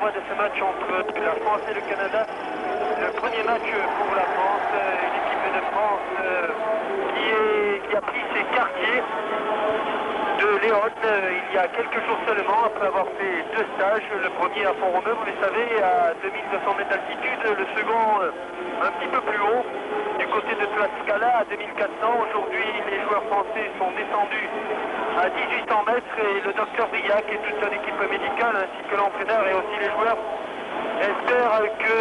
d'envoi de ce match entre la France et le Canada. Le premier match pour la France, une équipe de France qui a pris ses quartiers de Léon il y a quelques jours seulement, après avoir fait 2 stages. Le premier à Font-Romeu, vous le savez, à 2200 mètres d'altitude, le second un petit peu plus haut, du côté de Tlaxcala à 2400. Aujourd'hui, les joueurs français sont descendus à 1800 mètres et le docteur Briac et toute son équipe médicale ainsi que l'entraîneur et aussi les joueurs espèrent que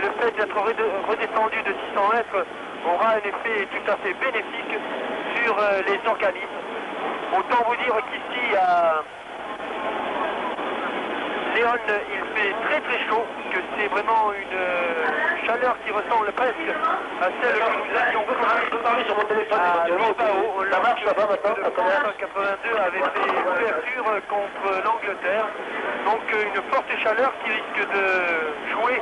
le fait d'être redescendu de 600 mètres aura un effet tout à fait bénéfique sur les organismes. Autant vous dire qu'ici à Léon, il fait très très chaud, que c'est vraiment une chaleur qui ressemble presque à celle que nous avions connue sur mon téléphone à Bilbao. La marche là-bas maintenant, le 1982 avait fait l'ouverture contre l'Angleterre. Donc une forte chaleur qui risque de jouer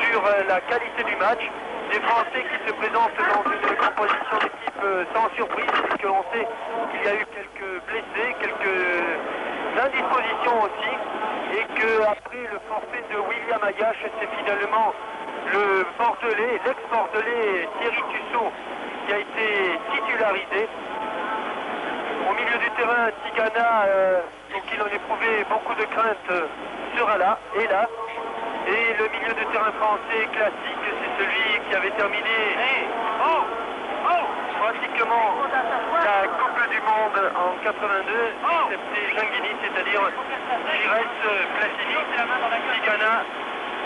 sur la qualité du match. Des Français qui se présentent dans une composition d'équipe sans surprise, puisque l'on sait qu'il y a eu quelques blessés, quelques indispositions aussi, et qu'après le forfait de William Ayache, c'est finalement le Bordelais, l'ex-Bordelais Thierry Tussaud qui a été titularisé. Au milieu du terrain, Tigana, donc il en éprouvait beaucoup de crainte, sera là, et là. Et le milieu de terrain français classique, c'est celui qui avait terminé pratiquement la Coupe du Monde en 82, excepté Janguini, c'est-à-dire Gires, Platini, Tigana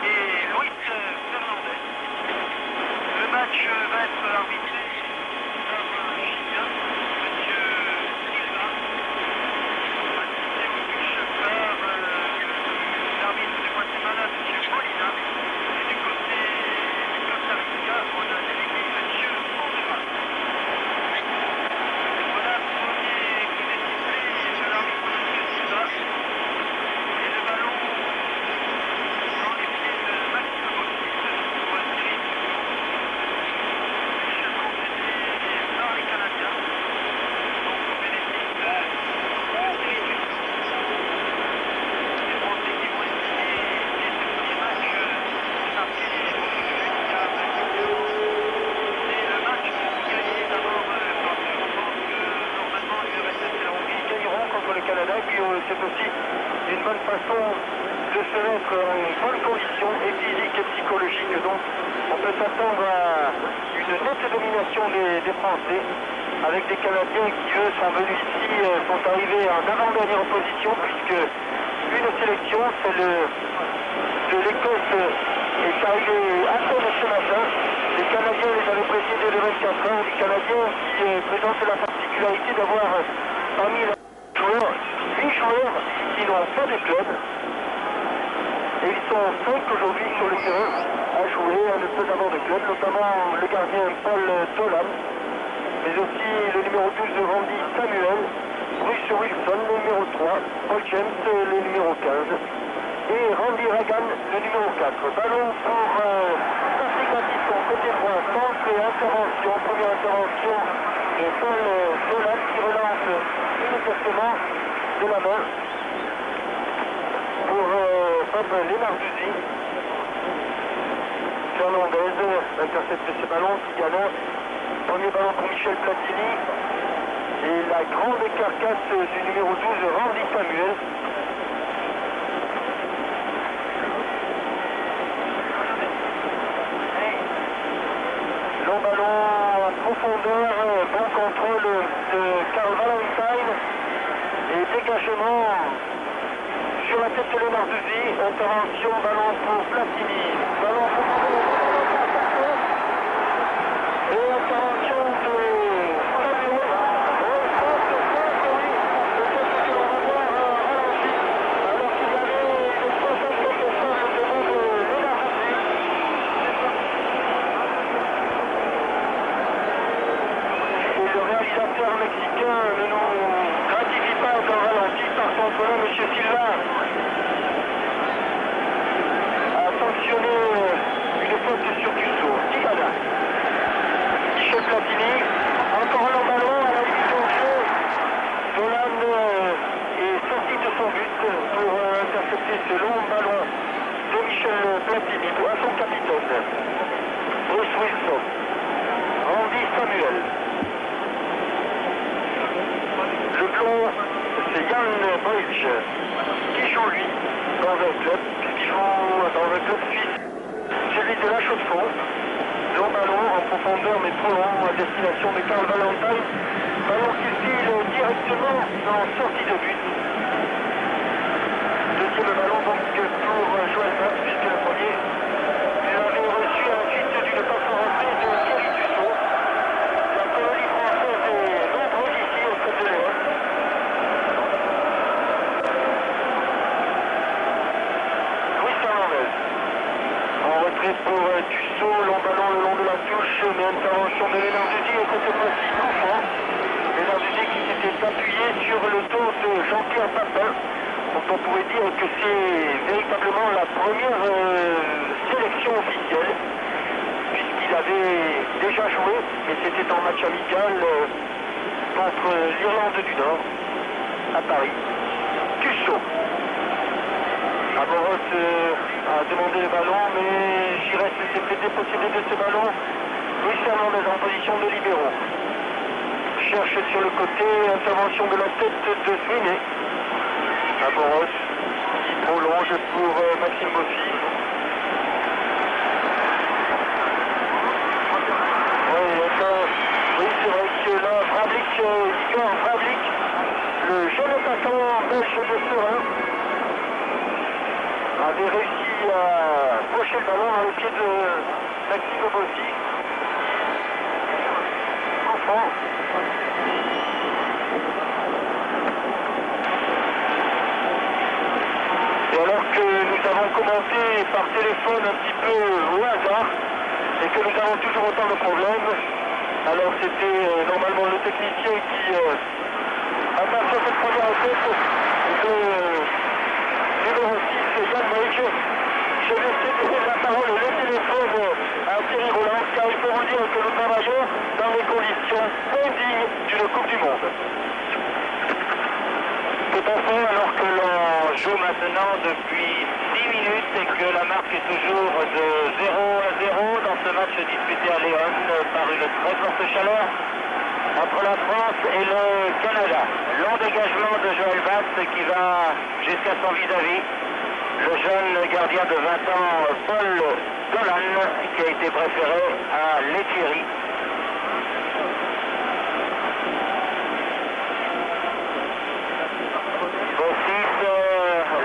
et Luis Fernandez. Le match va être arbitré par un chilien, monsieur Silva, assisté au touche par l'arbitre de Guatemala, monsieur Molina, et du côté du Costa Rica, on a délégué monsieur Fondera. Voilà le premier coup des sifflets de l'arbitre monsieur Silva, et le ballon dans les pieds de Maxime Bautis pour Thierry Tussaud. Touche concédée par les Canadiens, donc au bénéfice de Thierry Tussaud. Les Français qui vont essayer dès ce premier match de marquer beaucoup de buts car c'est le match qu'il faut gagner d'abord parce qu'on pense que normalement l'URSS et la Hongrie gagneront contre le Canada, puis c'est aussi une bonne façon de se mettre en bonne condition et physique et psychologique. Donc on peut s'attendre à une nette domination des Français avec des Canadiens qui eux sont venus ici, sont arrivés en avant-dernière position puisque une sélection, celle de l'Écosse, est arrivée à peine ce matin. Les Canadiens les avaient précédés de 24 heures. Les Canadiens qui présentent la particularité d'avoir parmi les joueurs 8 joueurs qui n'ont pas de club. Et ils sont 5 aujourd'hui sur le terrain à jouer, à ne pas avoir de club, notamment le gardien Paul Dolan, mais aussi le numéro 12 Randy Samuel, Bruce Wilson, le numéro 3, Paul James, le numéro 15, et Randy Reagan, le numéro 4. Ballon pour Patrick Battiston, côté droit, centre et intervention, première intervention de Paul Dolan qui relance immédiatement de la main pour Bob Lenarduzzi. Fernandez intercepte ce ballon, Tigana. Premier ballon pour Michel Platini. Et la grande carcasse du numéro 12, Randy Samuel. Long ballon en profondeur, bon contrôle de Carl Valentine. Et dégagement sur la tête de Lenarduzzi. Intervention, ballon pour Platini. Ballon pour et intervention de Samuel. Mexicain ne nous gratifie pas encore ralenti. Par contre là, M. Silva a sanctionné une faute sur Tussaud. Tigana. Michel timide à son capitaine, Bruce Wilson, Randy Samuel. Le blond, c'est Jan Bridge, qui joue lui dans un club, puisqu'il joue dans un club suisse, celui de la Chaux-de-Fonds. Long ballon en profondeur mais trop long à destination de Karl Valentine. Ballon qui file directement en sortie de but. Deuxième ballon donc pour Joël Bas, puisque le premier l'avait reçu à la suite d'une passe rentrée de Thierry Dussault. La colonie française est nombreuse ici au Stade de Léon. Louis Fernandez. En retrait pour Dussault, long ballon le long de la touche, mais intervention de Lenarduzzi et cette fois-ci coup franc. Lenarduzzi qui s'était appuyé sur le dos de Jean-Pierre Papin. Donc on pourrait dire que c'est véritablement la première sélection officielle, puisqu'il avait déjà joué, mais c'était en match amical contre l'Irlande du Nord, à Paris. Dussault. Amoros a demandé le ballon, mais Giresse s'est fait déposséder de ce ballon. Louis Fernandez en position de libéraux. Cherche sur le côté, intervention de la tête de Swinney. Amoros qui prolonge pour Maxime Bossy. Oui, c'est vrai que là, Igor Vravlik, le jeune attaquant belge de Serein, avait réussi à pocher le ballon dans le pied de Maxime Bossy. Enfant. Et alors que nous avons commenté par téléphone un petit peu au hasard, et que nous avons toujours autant de problèmes, alors c'était normalement le technicien qui a passé cette première tête de numéro 6, Jan Bridge. Je vais céder la parole et le téléphone à Thierry Roland, car il faut vous dire que nous travaillons dans les conditions indignes d'une Coupe du Monde. Tout à fait, alors que l'on joue maintenant depuis 6 minutes et que la marque est toujours de 0-0 dans ce match disputé à Léon par une très forte chaleur entre la France et le Canada. Long dégagement de Joël Bass qui va jusqu'à son vis-à-vis. Le jeune gardien de 20 ans, Paul Dolan, qui a été préféré à Lethierry.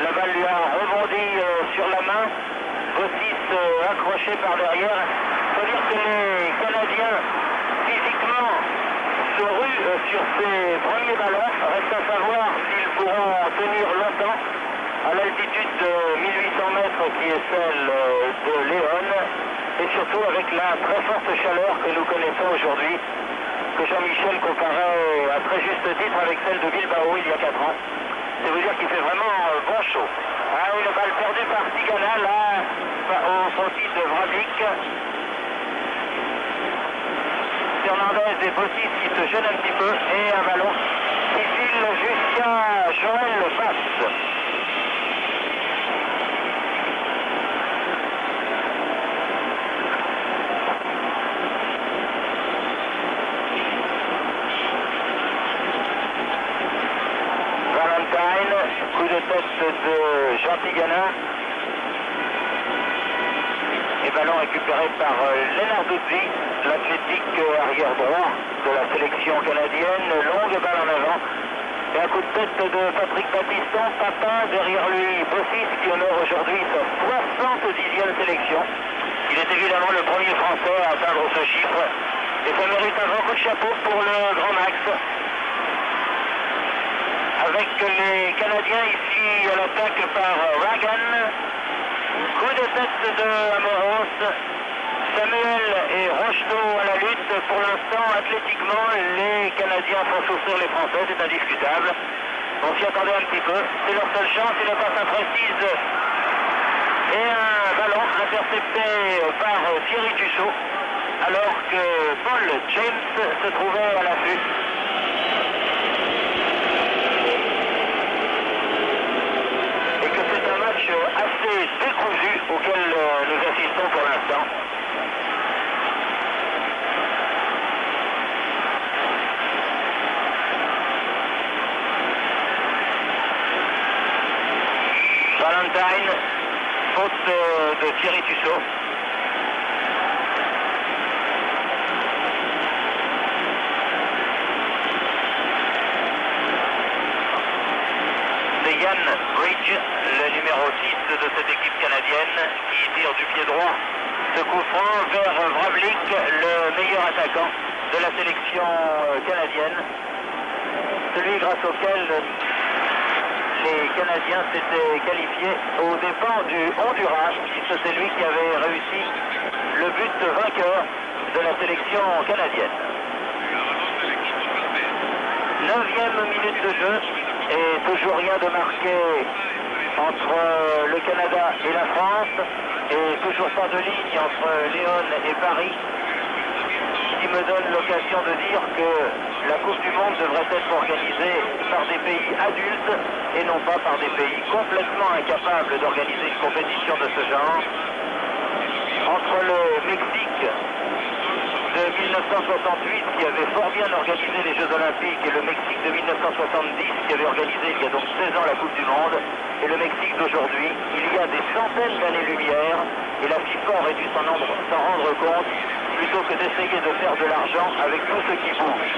La balle lui a rebondi sur la main. Bossis accroché par derrière. Il faut dire que les Canadiens, physiquement, se ruent sur ces premiers ballons. Reste à savoir s'ils pourront tenir longtemps à l'altitude de 1800 mètres qui est celle de Léon. Et surtout avec la très forte chaleur que nous connaissons aujourd'hui, que Jean-Michel comparait à très juste titre avec celle de Bilbao il y a 4 ans. Ça veut dire qu'il fait vraiment bon chaud. Ah, une balle perdue par Tigana, là, au profit de Vravlik. Fernandez et Bossis qui se gênent un petit peu, et un ballon qui file jusqu'à Joël Bass. Coup de tête de Jean Tigana. Et ballon récupéré par Lenarduzzi, l'athlétique arrière droit de la sélection canadienne. Longue balle en avant. Et un coup de tête de Patrick Battiston. Papin derrière lui, Bossis qui honore aujourd'hui sa 70e sélection. Il est évidemment le premier Français à atteindre ce chiffre. Et ça mérite un grand coup de chapeau pour le grand Max. Avec les Canadiens ici à l'attaque par Ragan. Coup de tête de Amoros. Samuel et Rocheteau à la lutte. Pour l'instant, athlétiquement, les Canadiens font souffrir les Français, c'est indiscutable. On s'y attendait un petit peu. C'est leur seule chance, une passe imprécise. Et un ballon intercepté par Thierry Dussault, alors que Paul James se trouvait à l'affût. Assez décousu auquel nous assistons pour l'instant. Valentine, faute de Thierry Tussaud. C'est Yann Bridge, le numéro 6 de cette équipe canadienne, qui tire du pied droit ce coup franc vers Vravlik, le meilleur attaquant de la sélection canadienne. Celui grâce auquel les Canadiens s'étaient qualifiés aux dépens du Honduras, puisque c'est lui qui avait réussi le but vainqueur de la sélection canadienne. 9e minute de jeu et toujours rien de marqué entre le Canada et la France et toujours pas de ligne entre Lyon et Paris, ce qui me donne l'occasion de dire que la Coupe du Monde devrait être organisée par des pays adultes et non pas par des pays complètement incapables d'organiser une compétition de ce genre. Entre le Mexique de 1968 qui avait fort bien organisé les Jeux Olympiques et le Mexique de 1970 qui avait organisé il y a donc 16 ans la Coupe du Monde et le Mexique d'aujourd'hui, il y a des centaines d'années-lumière et la FIFA aurait dû s'en rendre compte plutôt que d'essayer de faire de l'argent avec tout ce qui bouge.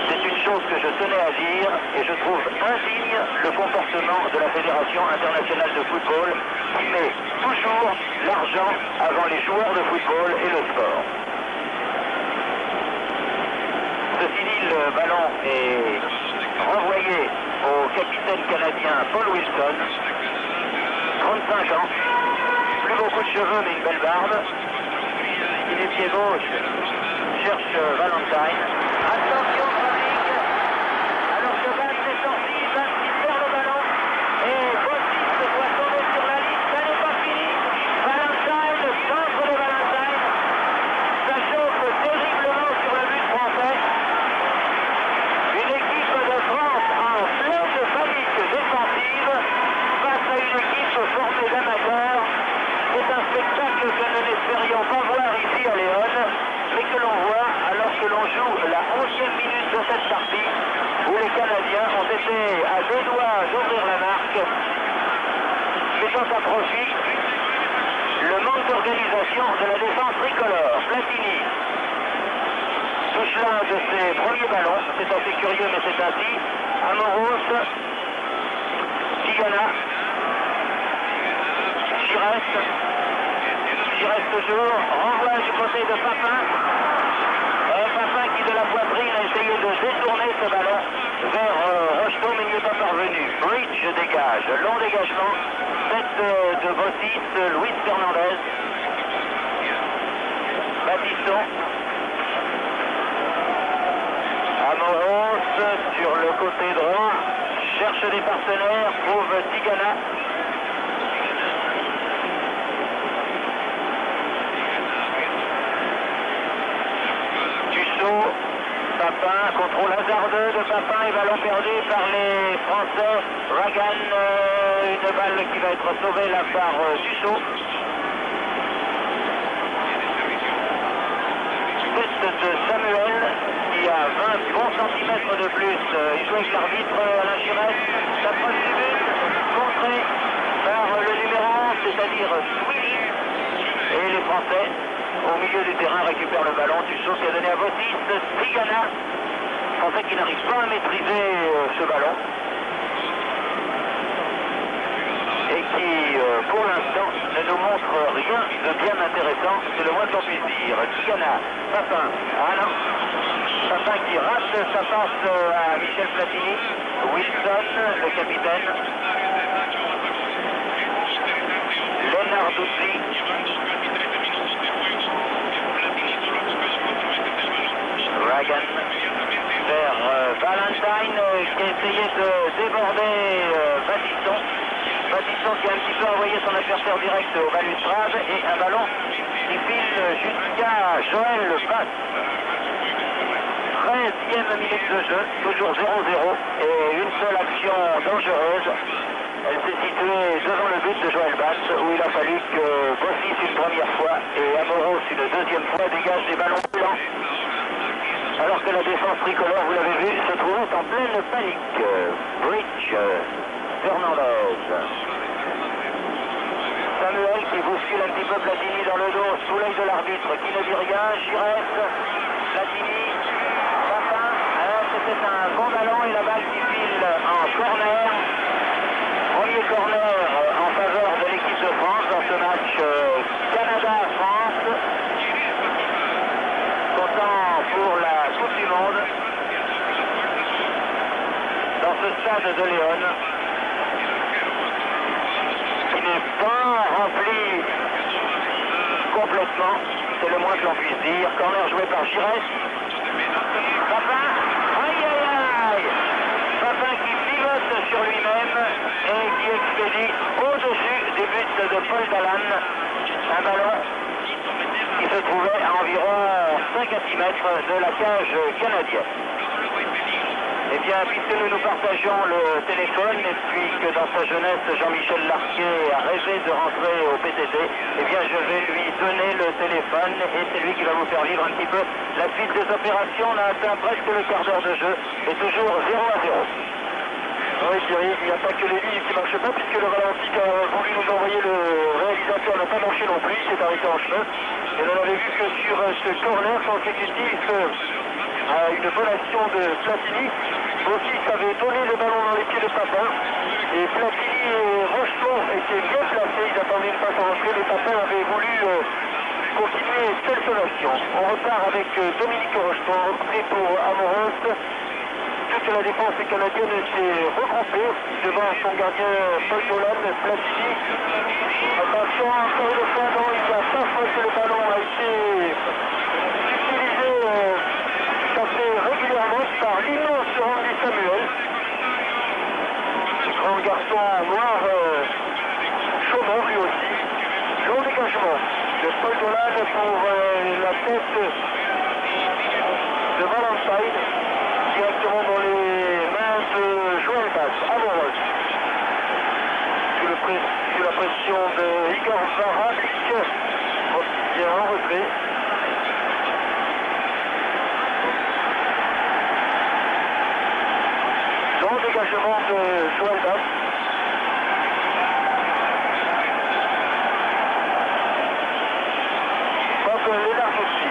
C'est une chose que je tenais à dire et je trouve indigne le comportement de la Fédération internationale de football qui met toujours l'argent avant les joueurs de football et le sport. Ceci dit, le ballon est renvoyé au capitaine canadien Paul Wilson, 35 ans, plus beaucoup de cheveux mais une belle barbe. Il est pied gauche, cherche Valentine. Attention Vravlik, alors que Van est sorti, Van qui perd le ballon et Bossis doit tomber sur la ligne, ça n'est pas fini. Valentine, centre de Valentine, ça chauffe terriblement sur le but français. Une équipe de France en pleine panique défensive face à une équipe formée d'amateurs. C'est un spectacle que nous n'espérions pas voir ici à Léon, mais que l'on voit alors que l'on joue la 11e minute de cette partie, où les Canadiens ont été à 2 doigts d'ouvrir la marque, mettant à profit le manque d'organisation de la défense tricolore. Platini touche l'un de ses premiers ballons, c'est assez curieux mais c'est ainsi. Amoros, Tigana, Giresse toujours, renvoie du côté de Papin. Papin qui de la poitrine a essayé de détourner ce ballon vers Rocheteau mais n'y est pas parvenu. Bridge dégage, long dégagement, tête de Bossis, Luis Fernandez. Batiston. Amoros sur le côté droit, cherche des partenaires, trouve Tigana. Papin, contrôle hasardeux de Papin et ballon perdu par les Français. Ragan, une balle qui va être sauvée là par Tussaud. Tête de Samuel qui a 20 bons centimètres de plus. Il joue avec l'arbitre Alain Giresse. L'approche du but, contrée par le numéro 11, c'est-à-dire Swilly. Et les Français au milieu du terrain récupère le ballon. Tussaud qui a donné à Bossis. Tigana, Français qui n'arrive pas à maîtriser ce ballon et qui pour l'instant ne nous montre rien de bien intéressant, c'est le moins qu'on puisse dire. Tigana, Papin, Papin qui rate sa passe à Michel Platini. Wilson, le capitaine. Lenarduzzi. Ragan vers Valentine qui a essayé de déborder Batiston. Batiston qui a un petit peu envoyé son adversaire direct au balustrade et un ballon qui file jusqu'à Joël Basse. 13e minute de jeu, toujours 0-0 et une seule action dangereuse Elle s'est située devant le but de Joël Bass, où il a fallu que Bossis une première fois et Amoros une deuxième fois dégagent des ballons blancs. Alors que la défense tricolore, vous l'avez vu, se trouvait en pleine panique. Bridge, Fernandez. Samuel qui bouscule un petit peu Platini dans le dos, sous l'œil de l'arbitre, qui ne dit rien. Giresse, Platini, Papin. C'était un bon ballon et la balle qui file en corner. Premier corner en faveur de l'équipe de France dans ce match Canada-France. Content pour la Coupe du Monde. Dans ce stade de Léon, qui n'est pas rempli complètement, c'est le moins que l'on puisse dire. Corner joué par Giresse. Papin, aïe aïe aïe! Papin qui pivote sur lui-même et qui expédie au-dessus des buts de Paul Dallan un ballon qui se trouvait à environ 5 à 6 mètres de la cage canadienne. Eh bien, puisque nous partageons le téléphone et puis que dans sa jeunesse, Jean-Michel Larquet a rêvé de rentrer au PTT, eh bien, je vais lui donner le téléphone et c'est lui qui va vous faire vivre un petit peu la suite des opérations. On a atteint presque le quart d'heure de jeu et toujours 0-0. Oui Thierry, il n'y a pas que les lignes qui ne marchent pas puisque le ralenti qu'a voulu nous envoyer le réalisateur n'a pas marché non plus, il s'est arrêté en chemin. Et on avait vu que sur ce corner consécutif à une bonne action de Platini, Bossis avait donné le ballon dans les pieds de Papin et Platini et Rocheton étaient bien placés, ils attendaient une passe en retrait, mais Papin avait voulu continuer seule son action. On repart avec Dominique Rocheton, recruté pour Amoros. Toute la défense canadienne s'est regroupée devant son gardien Paul Dolan, Platini. Attention, encore une fois, non, il n'y a pas fois que le ballon a été utilisé tout à fait régulièrement par l'immense Randy Samuel. Grand garçon noir, chômeur lui aussi. Long dégagement de Paul Dolan pour la tête de Valentine. Directement dans les mains de Joël Bass, Amoros. Sous la pression de Igor Varak, qui est en retrait. Long dégagement de Joël Bass. Donc Lénard aussi.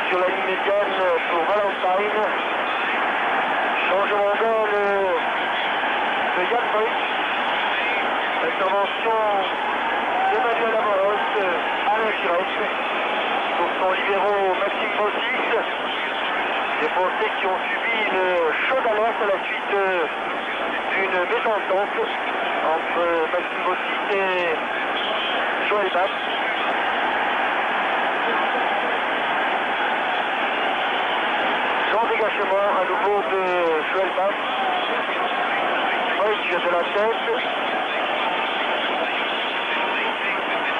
Sur la ligne médiane pour Valentine. Changement d'aile de Yann Boyk. Intervention d'Emmanuel Amoros, Alain Giresse. Pour son libéraux Maxime Bossis. Des Français qui ont subi une chaude alerte à la suite d'une mésentente entre Maxime Bossis et Joël Bass. Dégagement à nouveau de Joël Bass. Bridge de la tête.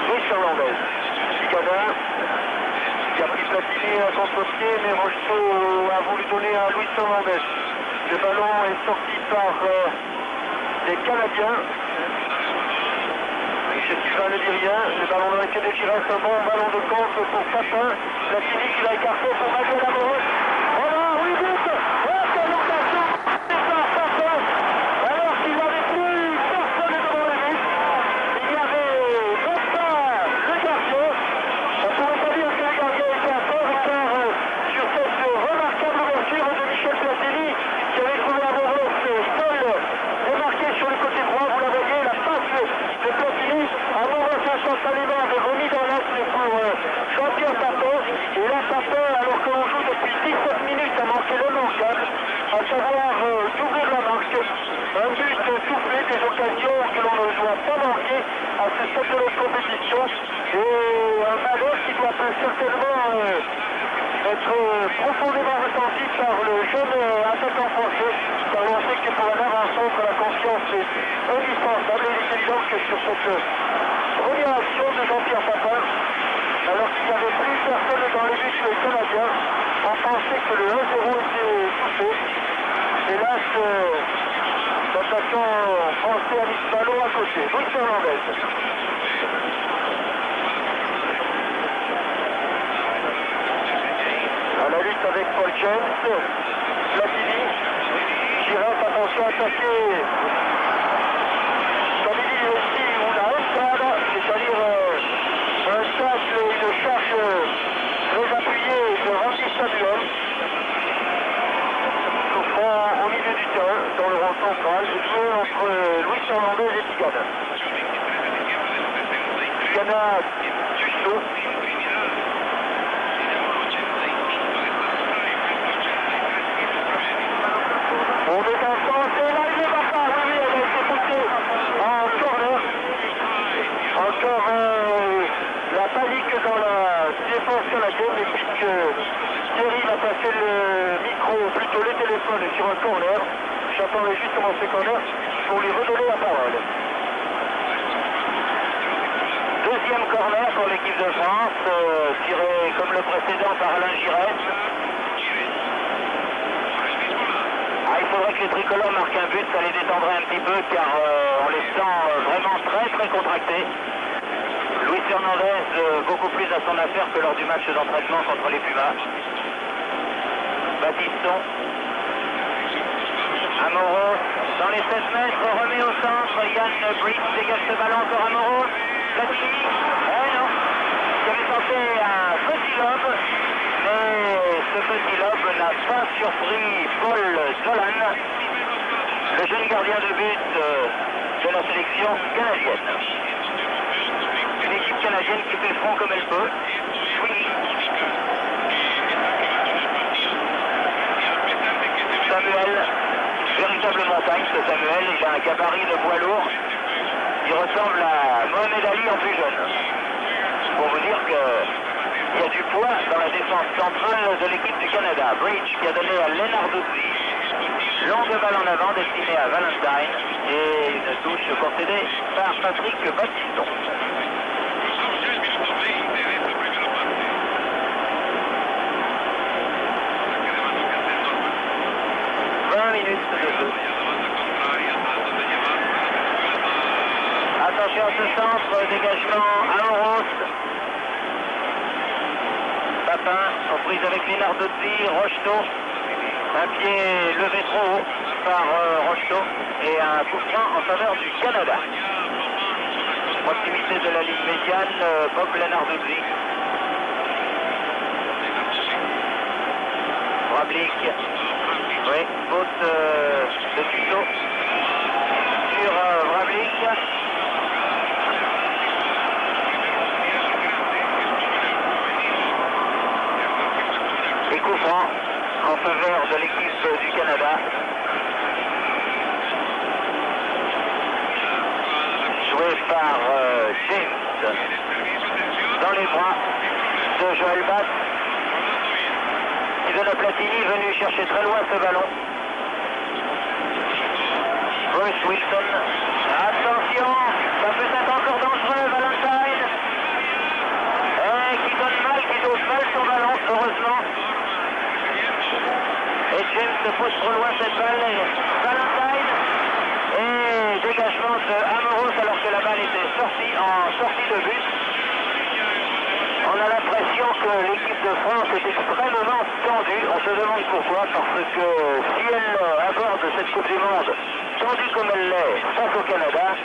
Louis Fernandez. Picada qui a pris Platini à contre-pied, mais Rocheteau a voulu donner à Louis Fernandez. Le ballon est sorti par les Canadiens. Michel Sylvain ne dit rien. Le ballon dans les pieds de Giresse, un bon ballon de contre pour Papin. Platini qui l'a écarté pour Manuel Amoros. À savoir doubler la marque, un but soufflé, des occasions que l'on ne doit pas manquer à ce stade de la compétition et un malheur qui doit certainement être profondément ressenti par le jeune attaquant français, car on sait que pour un avant-centre la confiance est indispensable et il est évident que sur cette première action de Jean-Pierre Papin, alors qu'il n'y avait plus personne dans les buts canadiens, on pensait que le 1-0 était touché. Hélas, l'attaquant français Alice Ballot à côté. Luis Fernandez. À la lutte avec Paul James. Platini. Giresse, attention, attaqué. Comme il dit aussi, on a un cadre, c'est-à-dire un tacle, une charge très appuyée de Randy Samuel. Au milieu du terrain, dans le rond central, joué entre Luis Fernandez et Tigana. Tigana du saut. On est en sens et là il ne va pas. Oui, elle a été poussée en corner. Encore la panique dans la défense canadienne, et puisque Thierry va passer le micro, plutôt le téléphone sur un corner, j'attendais justement ce corner pour lui redonner la parole. Deuxième corner pour l'équipe de France, tiré comme le précédent par Alain Giresse. Il faudrait que les tricolores marquent un but, ça les détendrait un petit peu car on les sent vraiment très contractés. Luis Fernandez beaucoup plus à son affaire que lors du match d'entraînement contre les Pumas. Baptiston. Amoros dans les 16 mètres, remet au centre. Yann Brits dégage ce ballon encore Amoros. Platini. Non. Il avait tenté un petit lob, mais ce petit lob n'a pas surpris Paul Zolan, le jeune gardien de but de la sélection canadienne. Une équipe canadienne qui fait front comme elle peut. Oui. Samuel, véritable montagne ce Samuel, il a un gabarit de poids lourd. Il ressemble à Mohamed Ali en plus jeune. Pour vous dire qu'il y a du poids dans la défense centrale de l'équipe du Canada. Bridge qui a donné à Lenarduzzi. Longue balle en avant destinée à Valentine et une touche concédée par Patrick Baptiston. 20 minutes de jeu. Attention à ce centre, dégagement Amoros. Papin en prise avec Lenarduzzi, Rocheteau. Un pied levé trop haut par Rocheteau et un coup franc en faveur du Canada. Proximité de la ligne médiane, Bob Lenarduzzi. Vrablik. Oui, faute de Tuto sur Vrablik. Et coup franc en faveur de l'équipe du Canada. Joué par James dans les bras de Joël Bass. Qui donne à Platini, venu chercher très loin ce ballon. Bruce Wilson. Attention, ça peut être encore dangereux, Valentine. Qui donne mal, qui dose mal son ballon, heureusement. Et James se pousse trop loin cette balle. Valentine. Et dégagement de Amoros alors que la balle était sortie en sortie de but. On a l'impression que l'équipe de France est extrêmement tendue. On se demande pourquoi, parce que si elle aborde cette Coupe du Monde tendue comme elle l'est face au Canada,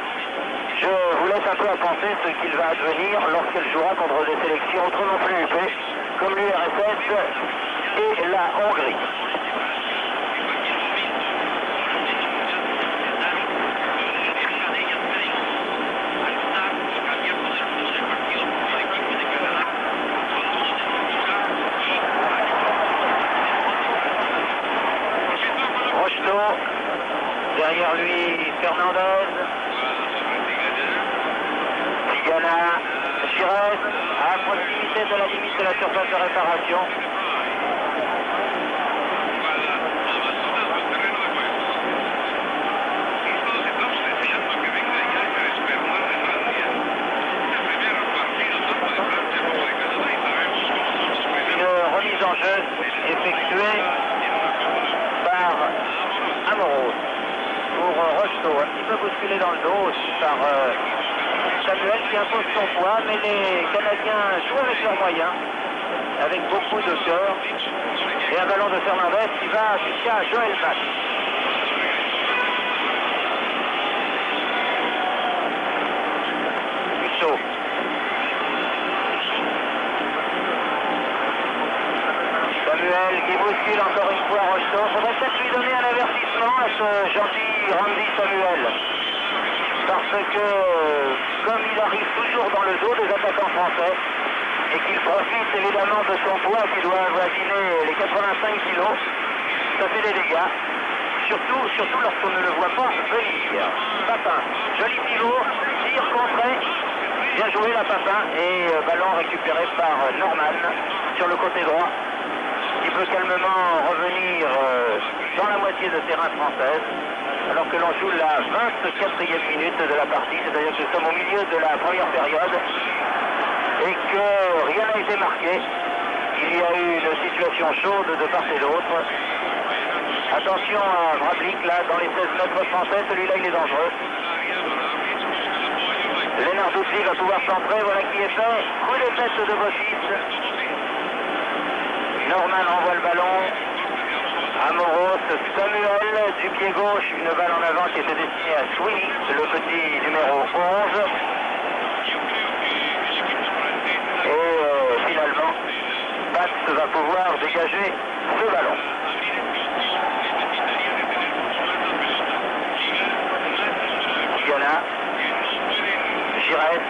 je vous laisse un peu à penser ce qu'il va advenir lorsqu'elle jouera contre des sélections autrement plus huppées, comme l'URSS et la Hongrie. Derrière lui, Fernandez, Tigana, Giresse, à proximité de la limite de la surface de réparation. Une remise en jeu effectuée par un petit peu bousculé dans le dos aussi par Samuel qui impose son poids, mais les Canadiens jouent avec leurs moyens, avec beaucoup de cœur. Et un ballon de Fernandez qui va jusqu'à Joël Max. Musso. Samuel qui bouscule encore une fois Rocheteau. Il faudrait peut-être lui donner un avertissement à ce gentil Randy Samuel. Parce que, comme il arrive toujours dans le dos des attaquants français, et qu'il profite évidemment de son poids qui doit avoisiner les 85 kilos, ça fait des dégâts. Surtout lorsqu'on ne le voit pas venir. Papin, joli pivot, tir contré, bien joué la Papin, et ballon récupéré par Norman sur le côté droit, qui peut calmement revenir dans la moitié de terrain française, alors que l'on joue la 24e minute de la partie, c'est-à-dire que nous sommes au milieu de la première période, et que rien n'a été marqué. Il y a eu une situation chaude de part et d'autre. Attention à Vrablik, là, dans les 16 mètres français, celui-là il est dangereux. Lenarduzzi va pouvoir centrer, voilà qui est fait. Coup de tête de Bossis. Norman envoie le ballon. Amoros, Samuel, du pied gauche, une balle en avant qui était destinée à Sweeney, le petit numéro 11. Et finalement, Batz va pouvoir dégager ce ballon. Diana, Giresse,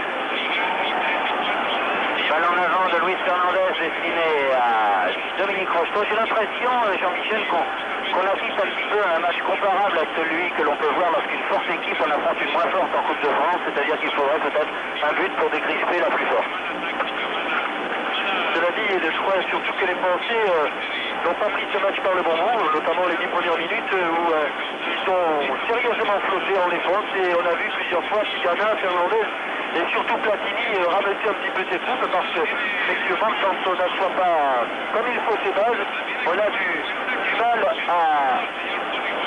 balle en avant de Luis Fernandez destiné à Dominique Rocheteau. J'ai l'impression, Jean-Michel, qu'on assiste un petit peu à un match comparable à celui que l'on peut voir lorsqu'une forte équipe en affronte une moins forte en Coupe de France, c'est-à-dire qu'il faudrait peut-être un but pour décrisper la plus forte. Cela dit, je crois surtout que les Français n'ont pas pris ce match par le bon bout, notamment les 10 premières minutes où ils sont sérieusement flottés en défense, et on a vu plusieurs fois Tigana, Fernandez et surtout Platini ramasser un petit peu ses troupes, parce que effectivement quand on n'assoit pas comme il faut ses bases, on a du mal à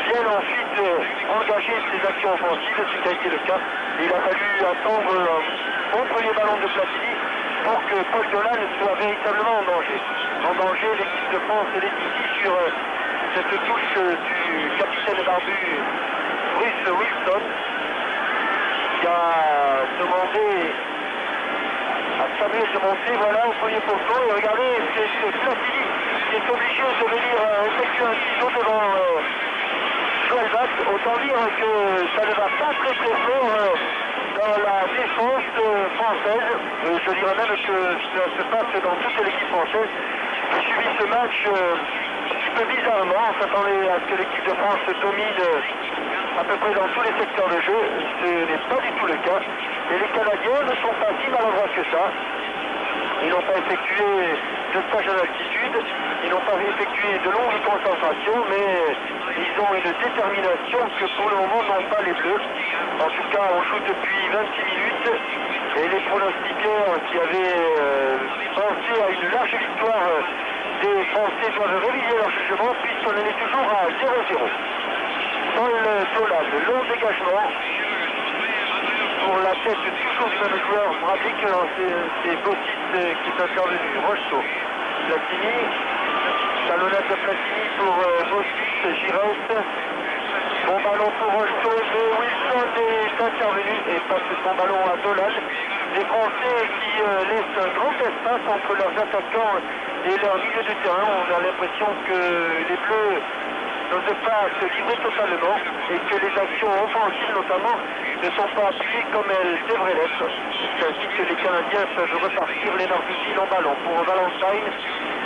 bien ensuite engager ses actions offensives, ce qui a été le cas. Il a fallu attendre un premier ballon de Platini pour que Paul Dolan soit véritablement en danger. En danger, l'équipe de France est ici sur cette touche du capitaine barbu Bruce Wilson, qui a demandé à Samuel de monter, voilà, au premier poteau, et regardez, c'est Platini qui est obligé de venir effectuer un ciseau devant Joël Batz. Autant dire que ça ne va pas très fort dans la défense française. Je dirais même que ça se passe dans toute l'équipe française. J'ai suivi ce match un petit peu bizarrement. On s'attendait à ce que l'équipe de France domine à peu près dans tous les secteurs de jeu. Ce n'est pas du tout le cas. Et les Canadiens ne sont pas si maladroits que ça. Ils n'ont pas effectué de stage à l'altitude, ils n'ont pas effectué de longues concentrations, mais ils ont une détermination que pour le moment n'ont pas les Bleus. En tout cas, on joue depuis 26 minutes et les pronostiqueurs qui avaient pensé à une large victoire des Français doivent réviser leur jugement, puisqu'on en est toujours à 0-0. Paul Dolan, le long dégagement pour la tête toujours du même joueur, Vrablik, c'est Bossis qui est intervenu, Rocheteau, Platini, talonnade de Platini pour Bossis, Giresse, bon ballon pour Rocheteau, mais Wilson est intervenu et passe son ballon à Dolan. Les Français qui laissent un grand espace entre leurs attaquants et leur milieu de terrain. On a l'impression que les Bleus n'osent pas se livrer totalement et que les actions offensives notamment ne sont pas appuyées comme elles devraient l'être. C'est ainsi que les Canadiens peuvent repartir les Lenarduzzi en ballon pour Valentine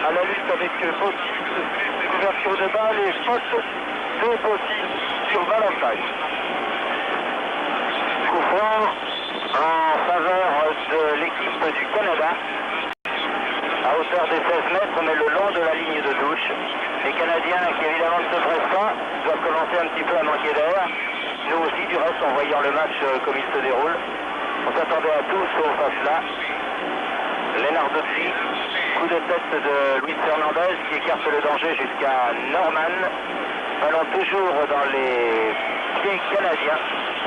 à la lutte avec Bossis, couverture de balle et faute de Bossis sur Valentine. Coup franc en faveur de l'équipe du Canada, à hauteur des 16 mètres, mais le long de la ligne de touche. Les Canadiens, qui évidemment ne se pressent pas, doivent commencer un petit peu à manquer d'air. Nous aussi, du reste, en voyant le match comme il se déroule, on s'attendait à tout sauf à cela. Lenarduzzi, coup de tête de Luis Fernandez qui écarte le danger jusqu'à Norman. Ballon toujours dans les pieds canadiens.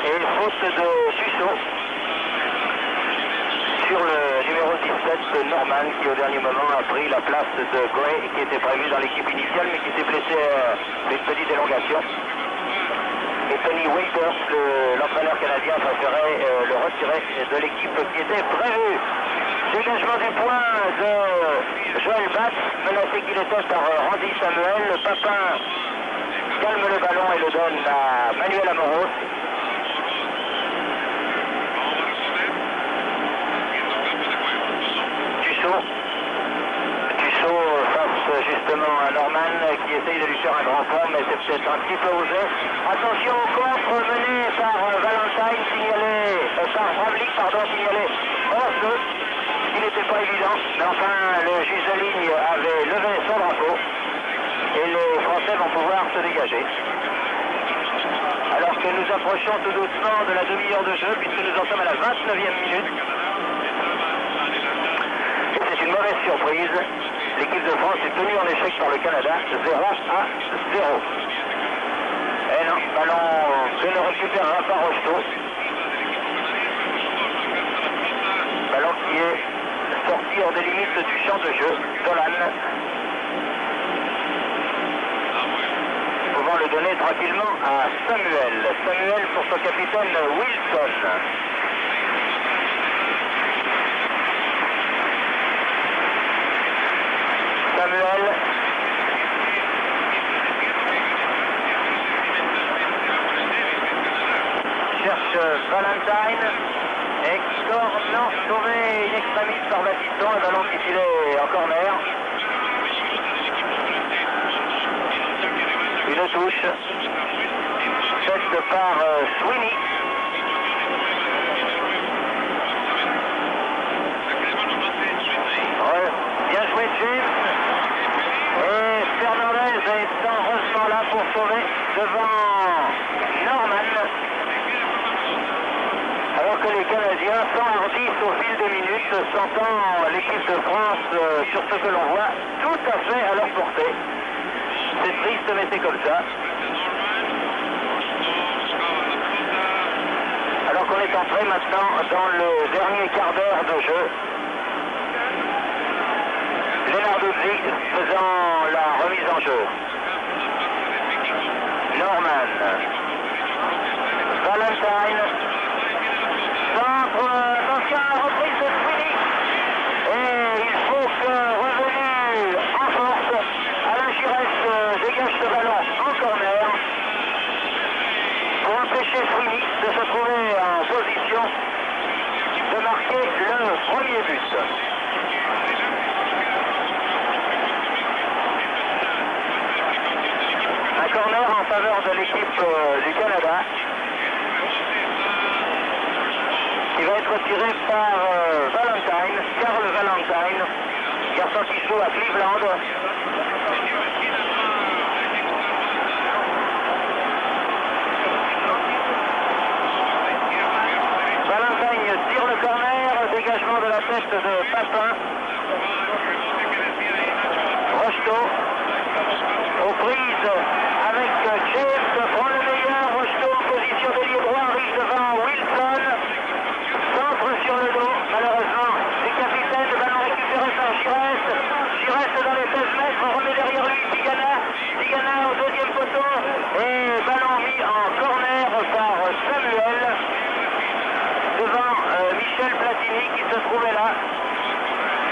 Et faute de Tussaud sur le numéro 17, Norman, qui au dernier moment a pris la place de Gray, qui était prévu dans l'équipe initiale, mais qui s'est blessé à une petite élongation. Et Tony Waiters, l'entraîneur canadien, préférait le retirer de l'équipe qui était prévue. Dégagement du point de Joël Batz, menacé qu'il était par Randy Samuel. Le Papin calme le ballon et le donne à Manuel Amoros. Tussaud face justement à Norman qui essaye de lui faire un grand pont, mais c'est peut-être un petit peu osé. Attention au contre mené par Valentine, par Bravlik, signalé hors jeu. Il n'était pas évident, mais enfin le juge de ligne avait levé son drapeau et les Français vont pouvoir se dégager. Alors que nous approchons tout doucement de la demi-heure de jeu, puisque nous en sommes à la 29e minute. C'est une mauvaise surprise. L'équipe de France est tenue en échec par le Canada, 0-0. Et non, ballon que ne récupérera pas Rocheteau. Ballon qui est sorti hors des limites du champ de jeu. Dolan. Pouvant le donner tranquillement à Samuel. Samuel pour son capitaine Wilson. Samuel. Cherche Valentine. Et non, sauvé in extremis par Baptiston. Un ballon qui filait en corner. Une touche. Faite par Sweeney. Bien joué James. Et Fernandez est heureusement là pour sauver devant Norman. Alors que les Canadiens s'enhardissent au fil des minutes, sentant l'équipe de France sur ce que l'on voit tout à fait à leur portée. C'est triste, mais c'est comme ça. Alors qu'on est entré maintenant dans le dernier quart d'heure de jeu. Lenarduzzi faisant la remise en jeu. Norman. Valentine. Centre. Attention à la reprise de Sweeney. Et il faut que revenu en force, Alain Giresse dégage ce ballon en corner pour empêcher Sweeney de se trouver en position de marquer le premier but. Corner en faveur de l'équipe du Canada qui va être tiré par Valentine, Carl Valentine, garçon qui joue à Cleveland. Valentine tire le corner, dégagement de la tête de Papin. Rocheteau aux prises avec James, prend le meilleur. Rocheteau en position d'ailier droit, arrive devant Wilson. Centre sur le dos, malheureusement, du capitaine. Le ballon récupéré par Giresse. Giresse dans les 16 mètres, remet derrière lui Tigana. Tigana au deuxième poteau. Et ballon mis en corner par Samuel. Devant Michel Platini qui se trouvait là.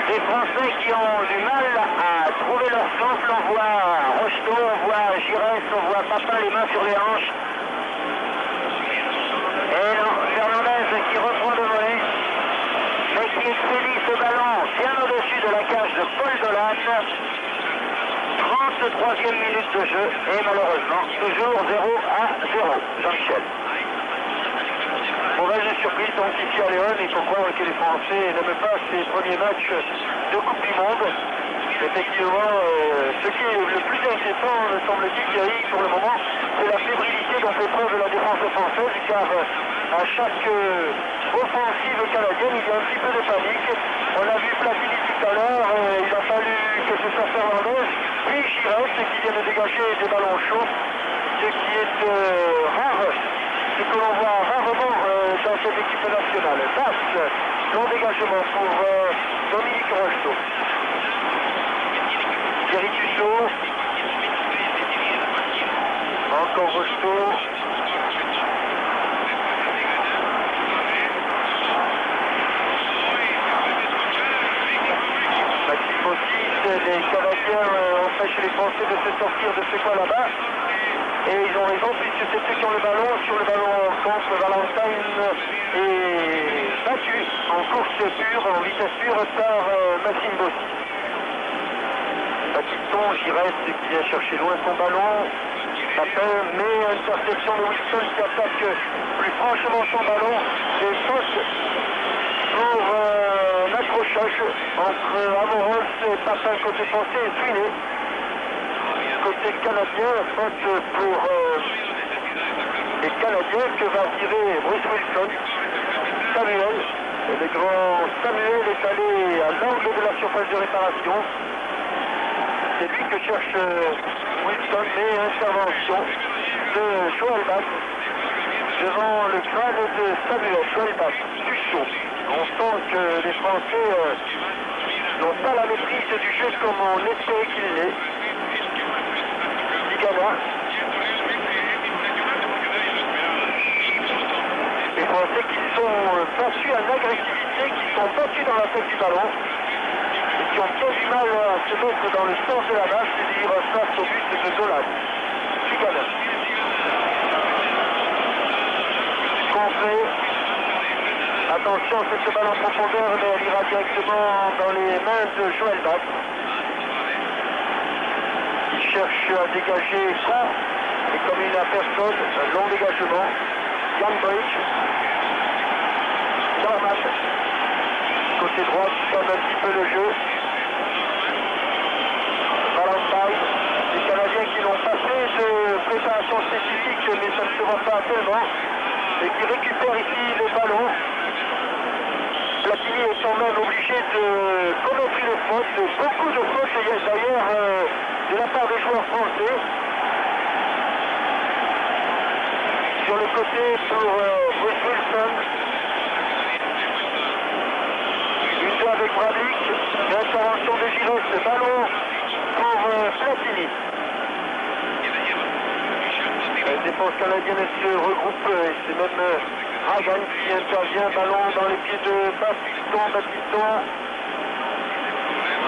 Des Français qui ont du mal à trouver leur souffle. On voit Rocheteau, on voit Giresse, on voit Papin les mains sur les hanches. Et non, Fernandez qui reprend le volet, mais qui expédie ce ballon bien au-dessus de la cage de Paul Dolan. 33e minute de jeu et malheureusement toujours 0-0. Jean-Michel. Mauvaise surprise donc ici à Léon, il faut croire que les Français n'aiment pas ces premiers matchs de Coupe du Monde. Effectivement, ce qui est le plus inquiétant, me semble-t-il, Thierry, pour le moment, c'est la fébrilité dont fait preuve la défense française, car à chaque offensive canadienne, il y a un petit peu de panique. On a vu Platini tout à l'heure, il a fallu que ce soit Fernandez, puis Giresse qui vient de dégager des ballons chauds, ce qui est rare, ce que l'on voit rarement dans cette équipe nationale. Passe, long dégagement pour Dominique Rocheteau. Thierry Tussaud. Encore Rocheteau. Maxime Bossis, les Canadiens empêchent les Français de se sortir de ce coin là-bas. Et ils ont raison puisque c'est ceux qui ont le ballon. Sur le ballon contre Valentine est battu en course pure, en vitesse pure par Maxime Bossis. Baptiston, Giresse qui vient chercher loin son ballon. Papin, mais interception de Wilson qui attaque plus franchement son ballon. Et faute pour un accrochage entre Amoros et Papin côté français et Sweeney. Côté canadien, faute pour les Canadiens que va tirer Bruce Wilson. Samuel, le grand Samuel est allé à l'angle de la surface de réparation. C'est lui que cherche Wilson, mais intervention de Joël Bass devant le crâne de Samuel. Joël Bass, du chaud. On sent que les Français n'ont pas la maîtrise du jeu comme on espérait qu'il l'ait. Les Français qui sont battus en agressivité, qui sont battus dans la tête du ballon et qui ont bien du mal à se mettre dans le sens de la balle, c'est-à-dire face au but de Dolan. Tigana. Complet. Attention, c'est ce ballon en profondeur, mais elle ira directement dans les mains de Joël Bass. Cherche à dégager court, et comme il n'a personne, un long dégagement. Jan Bridge. Norman. Côté droit, qui ferme un petit peu le jeu. Valentine. Les Canadiens qui n'ont pas fait de préparation spécifique, mais ça ne se voit pas tellement. Et qui récupèrent ici le ballon. Platini étant même obligé de commettre une faute, beaucoup de fautes d'ailleurs de la part des joueurs français. Sur le côté pour Bruce Wilson. Une deux avec Bradlick. L'intervention de Giros, le ballon pour Platini. La défense canadienne se regroupe et c'est même Hagan qui intervient, ballon dans les pieds de Baptiston.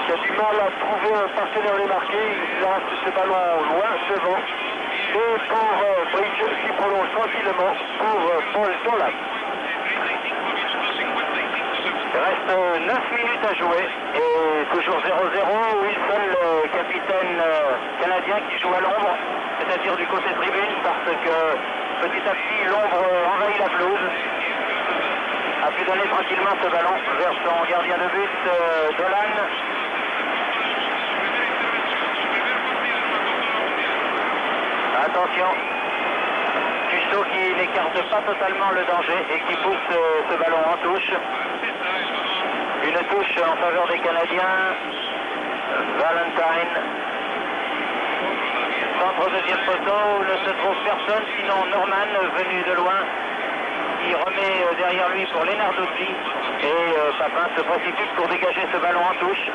Qui a du mal à trouver un partenaire démarqué, il lance ce ballon loin devant. Et pour Bridge qui prolonge tranquillement pour Paul Dolan. Il reste 9 minutes à jouer et toujours 0-0. Wilson, le capitaine canadien qui joue à l'ombre, c'est-à-dire du côté tribune, parce que petit à petit l'ombre envahit la pelouse. A pu donner tranquillement ce ballon vers son gardien de but, Dolan. Attention, Tussaud qui n'écarte pas totalement le danger et qui pousse ce ballon en touche. Une touche en faveur des Canadiens. Valentine. Centre deuxième poteau, ne se trouve personne, sinon Norman venu de loin. Il remet derrière lui pour Lenarduzzi. Et Papin se précipite pour dégager ce ballon en touche.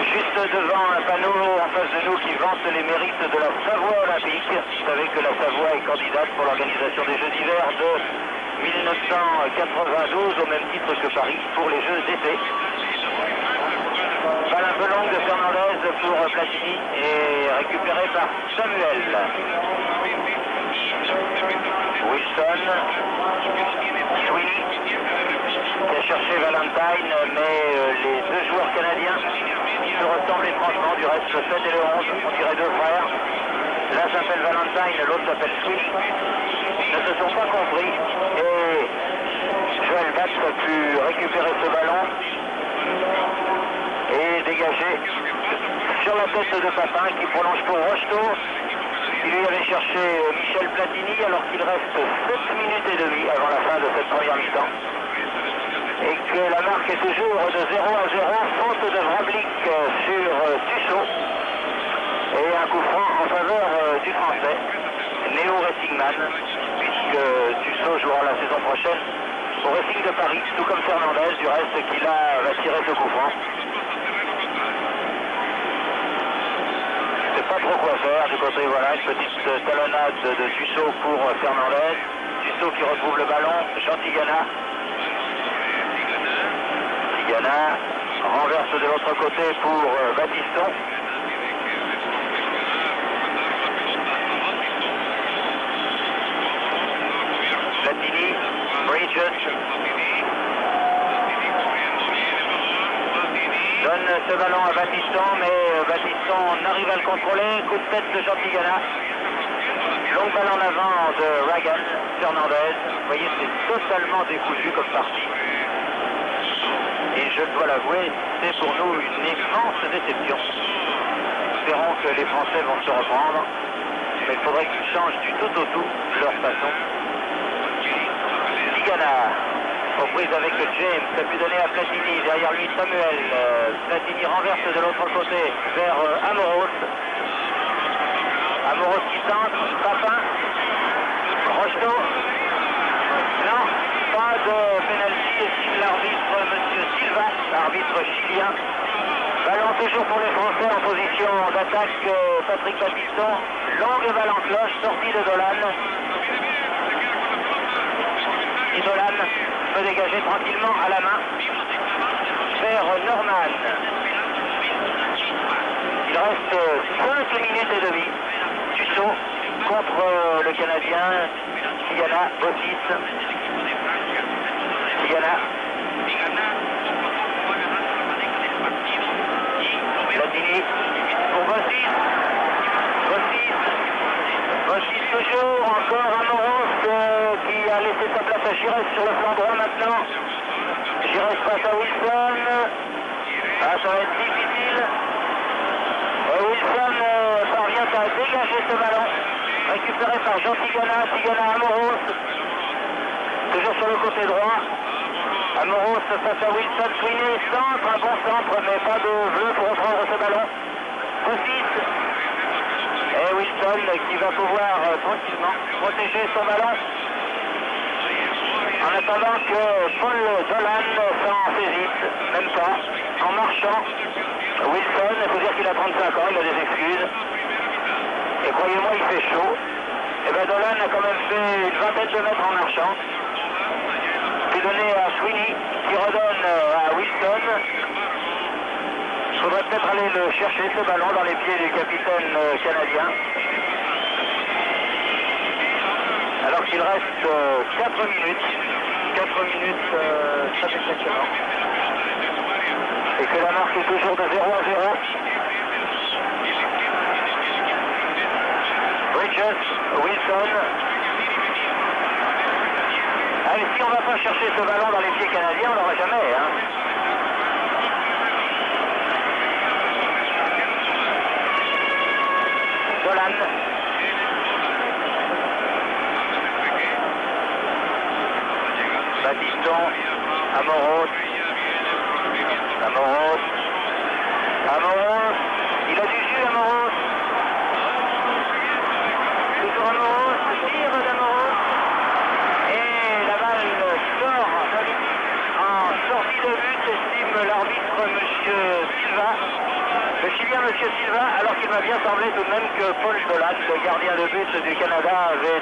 Juste devant un panneau en face de nous qui vante les mérites de la Savoie olympique. Vous savez que la Savoie est candidate pour l'organisation des Jeux d'hiver de 1992 au même titre que Paris pour les Jeux d'été. Balle un peu longue de Fernandez pour Platini et récupéré par Samuel. Wilson, Sweeney qui a cherché Valentine, mais les deux joueurs canadiens se ressemblent étrangement, du reste le 7 et le 11, on dirait deux frères. L'un s'appelle Valentine, l'autre s'appelle Sweeney. Ne se sont pas compris et Joël Bass a pu récupérer ce ballon et dégager sur la tête de Papin qui prolonge pour Rocheteau. Il lui avait cherché Michel Platini alors qu'il reste 7 minutes et demie avant la fin de cette première mi-temps. Et que la marque est toujours de 0-0, faute de Vrablic sur Tussaud. Et un coup franc en faveur du Français, Néo Racingman, puisque Tussaud jouera la saison prochaine au Racing de Paris, tout comme Fernandez, du reste qui là va tirer ce coup franc. Je ne sais pas trop quoi faire du côté, voilà, une petite talonnade de Tussaud pour Fernandez. Tussaud qui retrouve le ballon, Jean Tigana. Tigana renverse de l'autre côté pour Battiston. Platini, Bridges. Donne ce ballon à Battiston, mais Battiston n'arrive à le contrôler. Coup de tête de Jean Tigana. Long balle en avant de Ragan, Fernandez. Vous voyez, c'est totalement décousu comme partie. Et je dois l'avouer, c'est pour nous une immense déception. Espérons que les Français vont se reprendre. Mais il faudrait qu'ils changent du tout au tout leur façon. Tigana, reprise avec James, ça a pu donner à Platini, derrière lui Samuel. Platini renverse de l'autre côté vers Amoros. Amoros qui tente, Papin, Rocheteau. Non, pas de pénalty, estime l'arbitre Monsieur Silva, arbitre chilien. Ballon toujours pour les Français en position d'attaque, Patrick Battiston. Longue balle en cloche, sortie de Dolan. Et Dolan peut dégager tranquillement à la main vers Norman. Il reste 5 minutes et demie. Tussaud contre le Canadien. Tigana, Bossis. Tigana. Platini pour Bossis. Bossis toujours, encore Amoros qui a laissé sa place à Giresse sur le flanc droit maintenant. Giresse face à Wilson. Ah, ça va être difficile. Wilson parvient à dégager ce ballon. Récupéré par Jean Tigana. Tigana Amoros. Toujours sur le côté droit. Amoros face à Wilson. Sweeney centre, un bon centre, mais pas de bleu pour reprendre ce ballon. Bossis. Et Wilson qui va pouvoir tranquillement protéger son ballon. En attendant que Paul Dolan s'en saisisse, même pas, en marchant. Wilson, il faut dire qu'il a 35 ans, il a des excuses. Et croyez-moi, il fait chaud. Et bien Dolan a quand même fait une vingtaine de mètres en marchant. C'est donné à Sweeney, qui redonne à Wilson. Il faudrait peut-être aller le chercher, ce ballon, dans les pieds du capitaine canadien. Alors qu'il reste 4 minutes. 4 minutes, très exactement. Et que la marque est toujours de 0-0. Bridges, Wilson. Allez, si on ne va pas chercher ce ballon dans les pieds canadiens, on n'aura jamais. Hein. Dolan. Battiston. Amoros. Il a du jus, Amoros. Toujours Amoros, tire d'Amoros. Et la balle sort en sortie de but, estime l'arbitre Monsieur Silva. Le Chilien Monsieur Silva, alors qu'il m'a bien semblé tout de même que Paul Dolan, le gardien de but du Canada, avait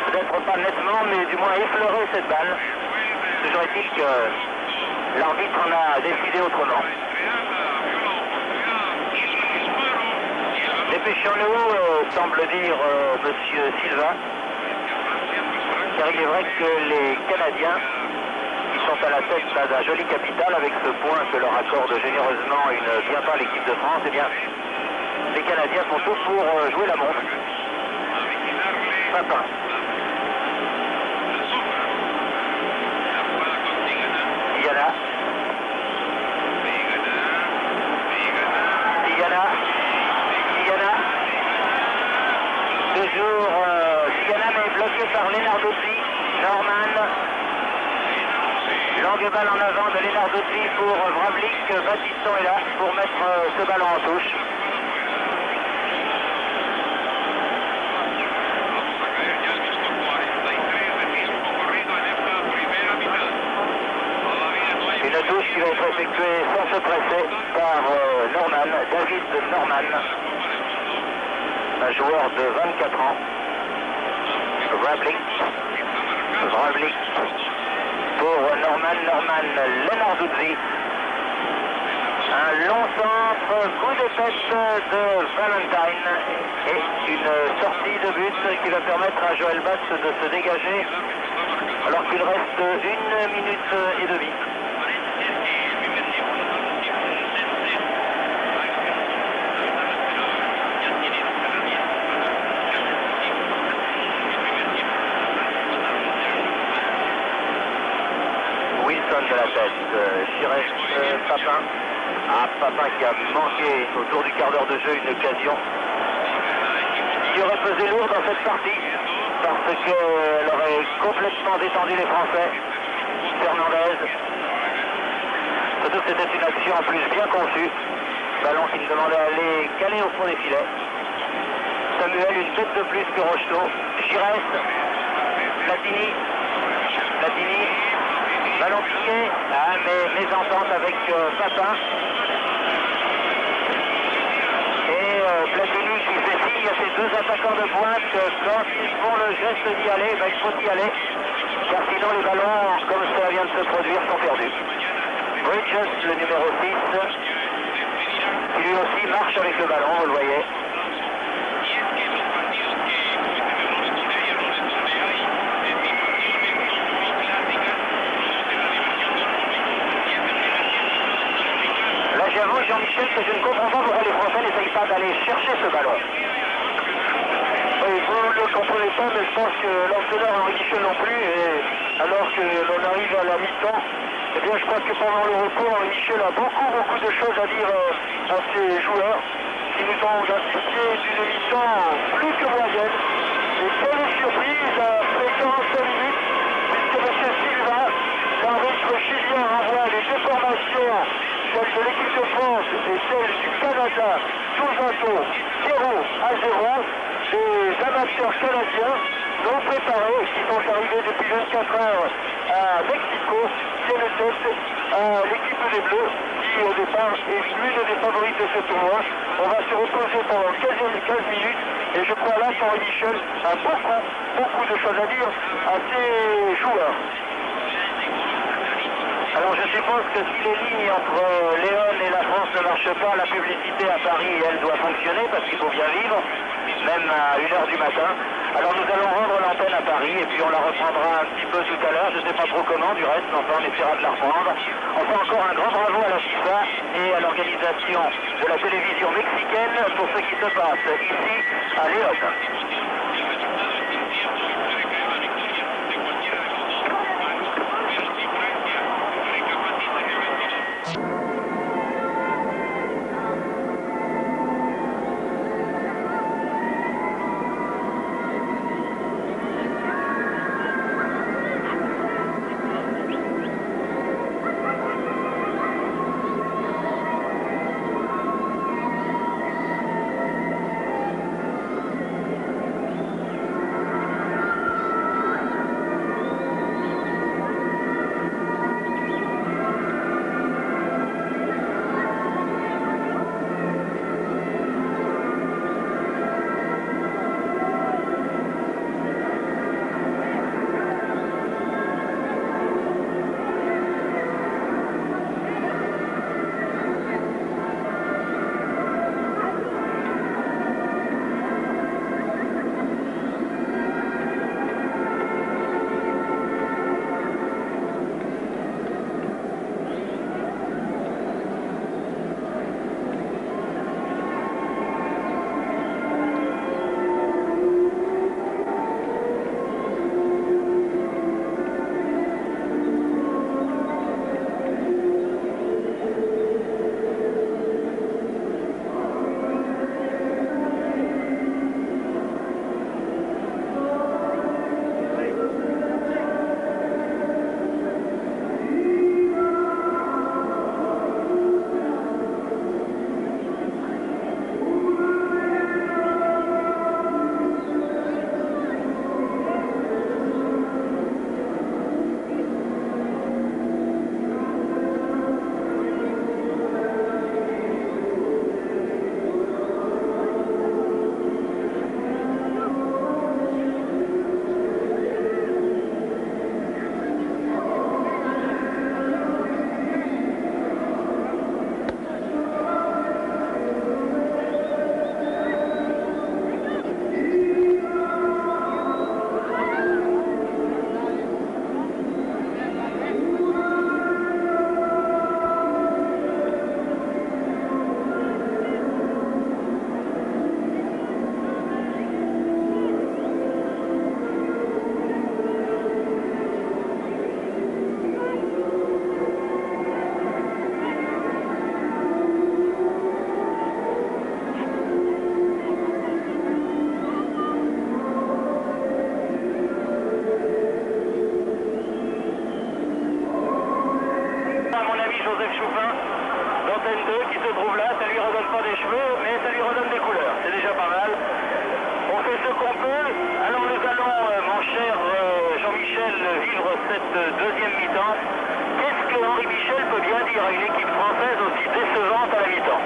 peut-être pas nettement, mais du moins effleuré cette balle. Toujours est-il que l'arbitre en a décidé autrement. Dépêchons-nous, semble dire Monsieur Silva, car il est vrai que les Canadiens, qui sont à la tête d'un joli capital avec ce point que leur accorde généreusement une bien pas l'équipe de France, eh bien, les Canadiens font tout pour jouer la montre. Papin. Tigana. Toujours Tigana, mais bloqué par Lénardozzi. Norman. Longue balle en avant de Lenarduzzi pour Vravlik. Battiston est là pour mettre ce ballon en touche. Une touche qui va être effectuée sans se presser par Norman, David Norman, un joueur de 24 ans. Vravlik pour Norman Lenarduzzi. Un long centre, coup de tête de Valentine et une sortie de but qui va permettre à Joël Batz de se dégager alors qu'il reste 1 minute et demie. De la tête, Giresse, Papin. Papin qui a manqué autour du quart d'heure de jeu une occasion qui aurait pesé lourd dans cette partie parce qu'elle aurait complètement détendu les Français. Fernandez. Surtout que c'était une action en plus bien conçue. Ballon qui ne demandait à aller caler au fond des filets. Samuel, une tête de plus que Rocheteau. Giresse. Platini. Ballon piqué, mais mésentente avec Papin. Et Platini qui fait signe à ses deux attaquants de pointe que quand ils font le geste d'y aller, il faut y aller. Car sinon les ballons, comme cela vient de se produire, sont perdus. Bridges, le numéro 6, qui lui aussi marche avec le ballon, vous le voyez. J'avoue, Jean-Michel, que je ne comprends pas pourquoi les Français n'essayent pas d'aller chercher ce ballon. Oui, vous ne le comprenez pas, mais je pense que l'entraîneur Henri Michel non plus, et alors que l'on arrive à la mi-temps, eh bien je crois que pendant le repos, Henri Michel a beaucoup de choses à dire à ses joueurs, qui nous ont identifié d'une mi-temps plus que moyenne. Et quelle surprise après 45 minutes, puisque M. Silva, l'arbitre chilien, envoie les deux formations, celle de l'équipe de France et celle du Canada, tous un tour, 0-0. Les amateurs canadiens non préparés, qui sont arrivés depuis 24 heures à Mexico, tiennent tête à l'équipe des Bleus, qui au départ est l'une des favorites de ce tournoi. On va se reposer pendant 15 minutes, et je crois là qu'Henri Michel a beaucoup de choses à dire à ses joueurs. Alors je suppose que si les lignes entre Léon et la France ne marchent pas, la publicité à Paris, elle doit fonctionner parce qu'il faut bien vivre, même à 1h du matin. Alors nous allons rendre l'antenne à Paris et puis on la reprendra un petit peu tout à l'heure, je ne sais pas trop comment du reste, mais enfin on essaiera de la reprendre. On fait encore un grand bravo à la FIFA et à l'organisation de la télévision mexicaine pour ce qui se passe ici à Léon. cheveux qui se trouve là. Ça lui redonne pas des cheveux, mais ça lui redonne des couleurs. C'est déjà pas mal. On fait ce qu'on peut. Alors nous allons, mon cher Jean-Michel, vivre cette deuxième mi-temps. Qu'est-ce que Henri Michel peut bien dire à une équipe française aussi décevante à la mi-temps?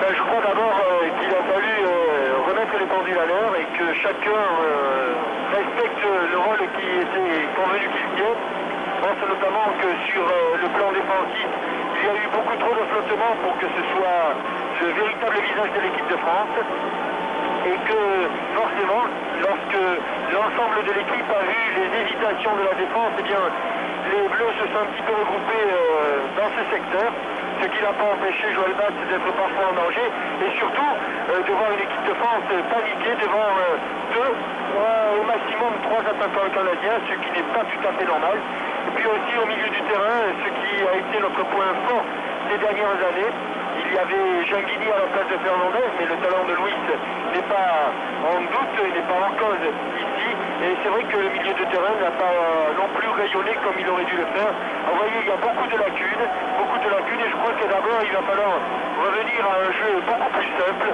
Je crois d'abord qu'il a fallu remettre les pendules à l'heure et que chacun respecte le rôle qui était convenu qu'il tienne. Je pense notamment que sur le plan défensif, il y a eu beaucoup trop de flottement pour que ce soit le véritable visage de l'équipe de France. Et que forcément, lorsque l'ensemble de l'équipe a vu les hésitations de la défense, eh bien, les Bleus se sont un petit peu regroupés dans ce secteur, ce qui n'a pas empêché Joël Batz d'être parfois en danger, et surtout de voir une équipe de France paniquer devant au maximum 3 attaquants canadiens, ce qui n'est pas tout à fait normal. Et puis aussi au milieu du terrain, ce qui a été notre point fort ces dernières années. Il y avait Jean-Guigny à la place de Fernandez, mais le talent de Louis n'est pas en doute, il n'est pas en cause ici. Et c'est vrai que le milieu de terrain n'a pas non plus rayonné comme il aurait dû le faire. Vous voyez, il y a beaucoup de lacunes, et je crois que d'abord il va falloir revenir à un jeu beaucoup plus simple,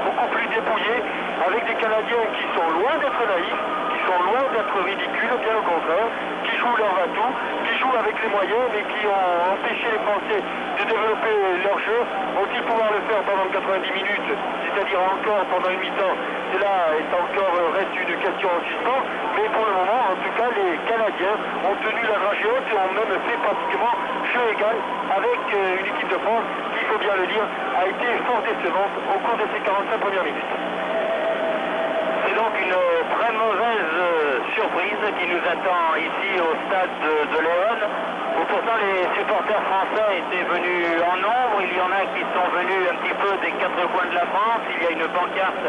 beaucoup plus dépouillé, avec des Canadiens qui sont loin d'être naïfs, qui sont loin d'être ridicules, bien au contraire, qui jouent leur atout, qui jouent avec les moyens, mais qui ont empêché les Français de développer leur jeu. Vont-ils pouvoir le faire pendant 90 minutes, c'est-à-dire encore pendant une mi-temps? Cela reste une question en suspens, mais pour le moment, en tout cas, les Canadiens ont tenu la dragée haute et ont même fait pratiquement jeu égal avec une équipe de France qui, il faut bien le dire, a été fort décevante au cours de ces 45 premières minutes. C'est donc une très mauvaise surprise qui nous attend ici au stade de Léon, où pourtant les supporters français étaient venus en nombre. Il y en a qui sont venus un petit peu des 4 coins de la France. Il y a une pancarte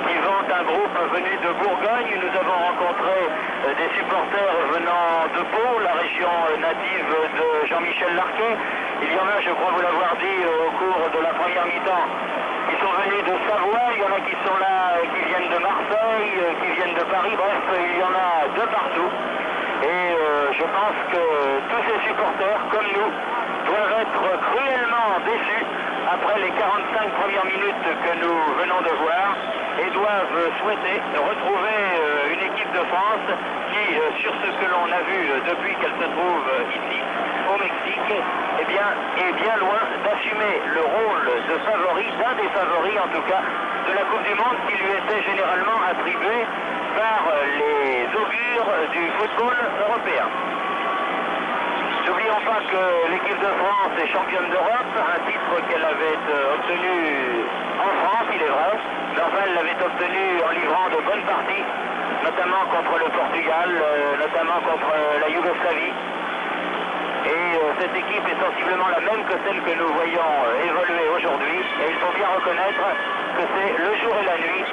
qui vante un groupe venu de Bourgogne. Nous avons rencontré des supporters venant de Pau, la région native de Jean-Michel Larquet. Il y en a, je crois vous l'avoir dit au cours de la première mi-temps, qui sont venus de Savoie, il y en a qui sont là, qui viennent de Marseille, qui viennent de Paris, bref, il y en a de partout. Et je pense que tous ces supporters, comme nous, doivent être cruellement déçus après les 45 premières minutes que nous venons de voir et doivent souhaiter retrouver une équipe de France qui, sur ce que l'on a vu depuis qu'elle se trouve ici, au Mexique, eh bien, est bien loin d'assumer le rôle de favori, d'un des favoris en tout cas, de la Coupe du Monde qui lui était généralement attribuée par les augures du football européen. N'oublions pas que l'équipe de France est championne d'Europe, un titre qu'elle avait obtenu en France, il est vrai, mais enfin elle l'avait obtenu en livrant de bonnes parties, notamment contre le Portugal, notamment contre la Yougoslavie. Et cette équipe est sensiblement la même que celle que nous voyons évoluer aujourd'hui. Et il faut bien reconnaître que c'est le jour et la nuit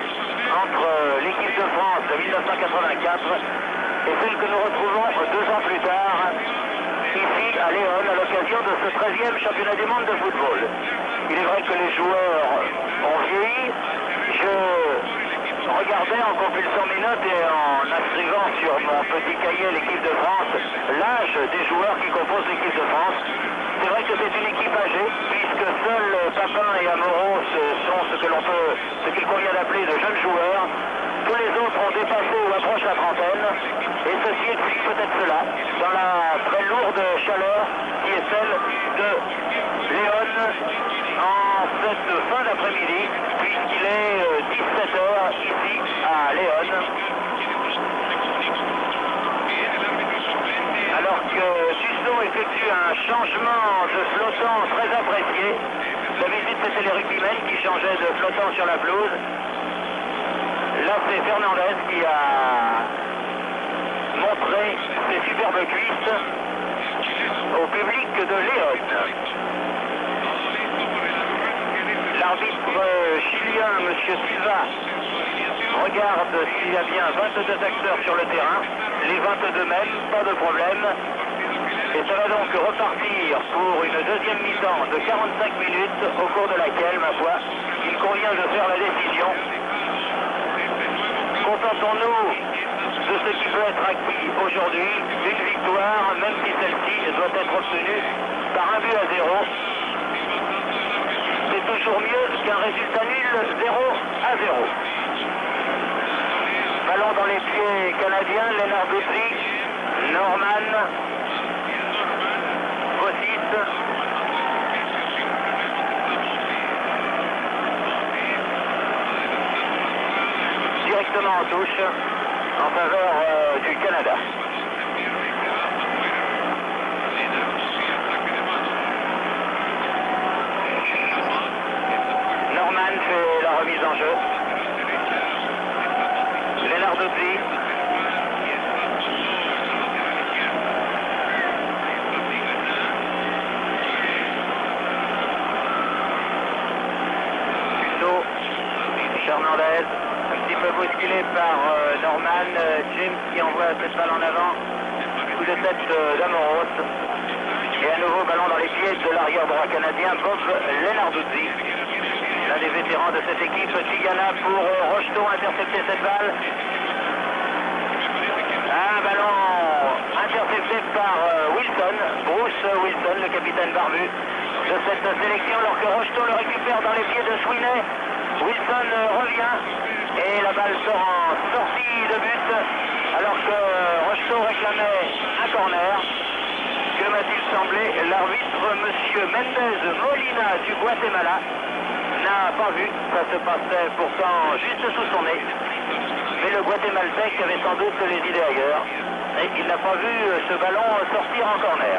entre l'équipe de France de 1984 et celle que nous retrouvons 2 ans plus tard, ici à Léon, à l'occasion de ce 13e championnat du monde de football. Il est vrai que les joueurs ont vieilli. Je regardais en compulsant mes notes et en inscrivant sur mon petit cahier l'équipe de France l'âge des joueurs qui composent l'équipe de France. C'est vrai que c'est une équipe âgée, puisque seuls Papin et Amoros sont ce qu'il convient d'appeler de jeunes joueurs. Tous les autres ont dépassé ou approchent la trentaine, et ceci explique peut-être cela, dans la très lourde chaleur qui est celle de Léon en cette fin d'après-midi, puisqu'il est 17h ici à Léon. Alors que Tussaud effectue un changement de flottant très apprécié. D'habitude, c'était les rugbymen qui changeaient de flottant sur la pelouse. Là, c'est Fernandez qui a montré ses superbes cuisses au public de Léon. L'arbitre chilien, M. Silva, regarde s'il y a bien 22 acteurs sur le terrain. Les 22 même, pas de problème. Et ça va donc repartir pour une deuxième mi-temps de 45 minutes, au cours de laquelle, ma foi, il convient de faire la décision. Contentons-nous de ce qui peut être acquis aujourd'hui, une victoire, même si celle-ci doit être obtenue par un but à 0. C'est toujours mieux qu'un résultat nul 0-0. Ballon dans les pieds canadiens, Lennart Dudvig, Norman, Vossis. Directement en touche en faveur du Canada. Norman fait la remise en jeu. Lennart Dudvig. Fernandez, un petit peu bousculé par Norman, James qui envoie cette balle en avant, coup de tête d'Amoros, et à nouveau ballon dans les pieds de l'arrière droit canadien, Bob Lennart Dudvig, l'un des vétérans de cette équipe. Tigana pour Rocheteau, intercepter cette balle. Un ballon intercepté par Wilson, Bruce Wilson, le capitaine barbu de cette sélection, alors que Rocheteau le récupère dans les pieds de Sweeney. Wilson revient et la balle sort en sortie de but alors que Rocheteau réclamait un corner. Que m'a-t-il semblé? L'arbitre, monsieur Mendez Molina du Guatemala, n'a pas vu. Ça se passait pourtant juste sous son nez. Mais le Guatémaltèque avait sans doute les idées ailleurs et il n'a pas vu ce ballon sortir en corner.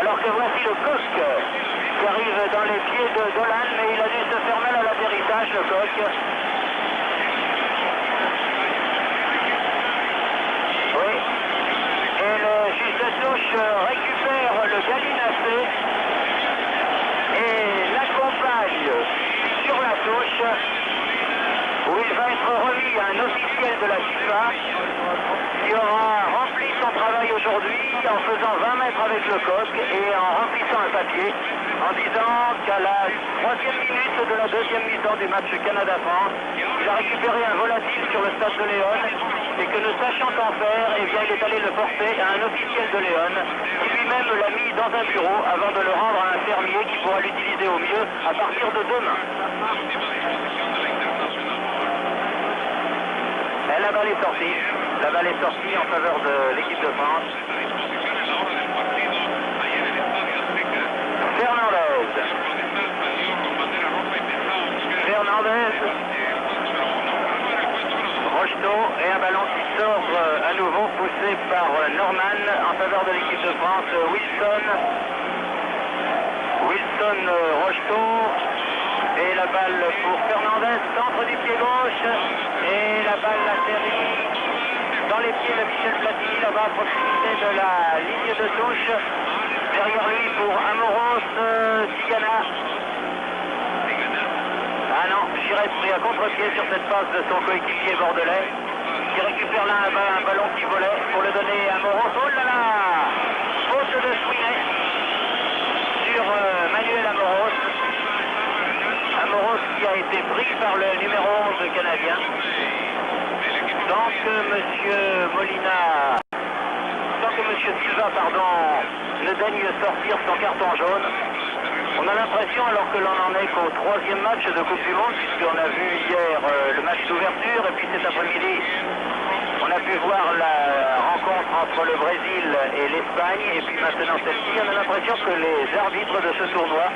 Alors que voici le coq qui arrive dans les pieds de Dolan, mais il a dû se faire mal à l'atterrissage, le coq. Oui. Et le juge de touche récupère le gallinacé et l'accompagne sur la touche, où il va être remis à un officiel de la FIFA qui aura rempli son travail aujourd'hui en faisant 20 mètres avec le coq et en remplissant un papier en disant qu'à la 3e minute de la 2e mi-temps du match Canada-France, il a récupéré un volatile sur le stade de Léon et que ne sachant qu'en faire, eh bien, il est allé le porter à un officiel de Léon qui lui-même l'a mis dans un bureau avant de le rendre à un fermier qui pourra l'utiliser au mieux à partir de demain. Et la balle est sortie. La balle est sortie en faveur de l'équipe de France. Fernandez. Rocheteau et un ballon qui sort à nouveau poussé par Norman en faveur de l'équipe de France. Wilson, Rocheteau. Et la balle pour Fernandez, centre du pied gauche. Et la balle atterrit dans les pieds de Michel Platini, là-bas à proximité de la ligne de touche. Derrière lui pour Amoros, Tigana. Ah non, Giresse pris à contre-pied sur cette passe de son coéquipier bordelais, qui récupère là un ballon qui volait pour le donner à Amoros. Oh là là! Faute de Sweeney sur Manuel Amoros. Amoros qui a été pris par le numéro 11 canadien. Tant que M. Silva, ne daigne sortir son carton jaune, on a l'impression, alors que l'on en est qu'au 3e match de Coupe du Monde, puisqu'on a vu hier le match d'ouverture, et puis cet après-midi, on a pu voir la rencontre entre le Brésil et l'Espagne, et puis maintenant celle-ci, on a l'impression que les arbitres de ce tournoi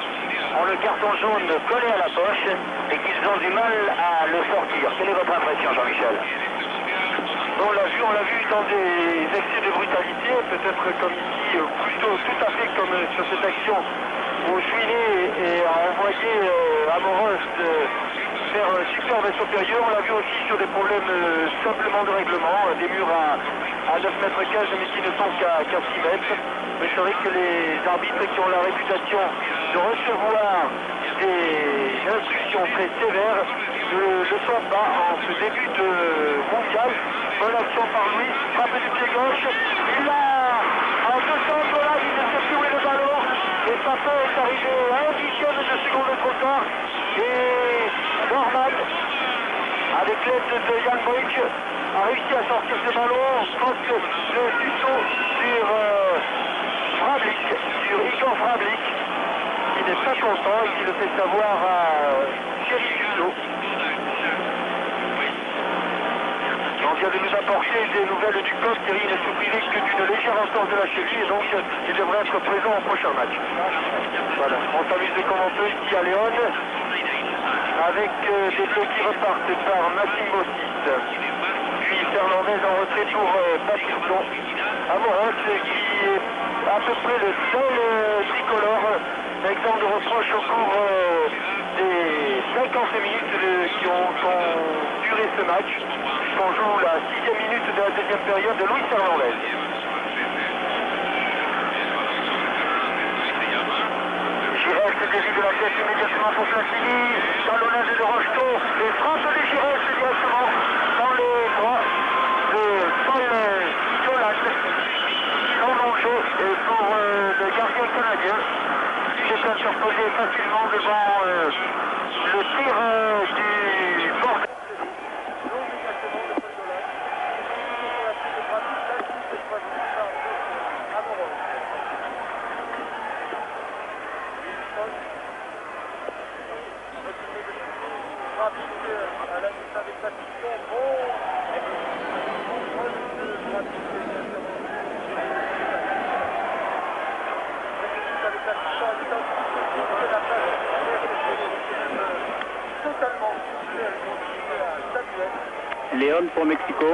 ont le carton jaune collé à la poche et qu'ils ont du mal à le sortir. Quelle est votre impression, Jean-Michel? On l'a vu dans des excès de brutalité, peut-être comme ici, plutôt tout à fait comme sur cette action où Sweeney a envoyé Amoros faire super vaisseau supérieur. On l'a vu aussi sur des problèmes simplement de règlement, des murs à 9 mètres 15 mais qui ne sont qu'à 6 mètres. Mais c'est vrai que les arbitres qui ont la réputation de recevoir des instructions très sévères ne le sont pas en ce début de mondial. Bonne action par Louis, frappe du pied gauche. Il a en 200 là, il ne sait plus où est le ballon. Et Papin est arrivé à 1/10 de seconde trop tard. Et Norman avec l'aide de Jan Boyk, a réussi à sortir ce ballon, poste le tuto sur Frablik, sur Igor Frablik, qui n'est pas content et qui le fait savoir à Thierry Tuto. On vient de nous apporter des nouvelles du coach. Thierry n'est souffrivé que d'une légère entorse de la cheville et donc il devrait être présent au prochain match. Voilà, on s'amuse comme on peut ici à Léon, avec des bleus qui repartent par Massimo Sis. Puis Fernandez en retrait pour Patrick Amoros, qui est à peu près le seul tricolore exemple de reproche au cours des 50 minutes qui ont duré ce match, puisqu'on joue la 6e minute de la deuxième période de Luis Fernandez. Giresse dérive de la tête immédiatement pour Platini, talonnage de Rocheteau, et frappe de Giresse directement dans les bras de Paul Solat, en danger pour le gardien canadien, qui s'est interposé facilement devant le tir du bord. À la mise avec la fiction, Léon pour Mexico.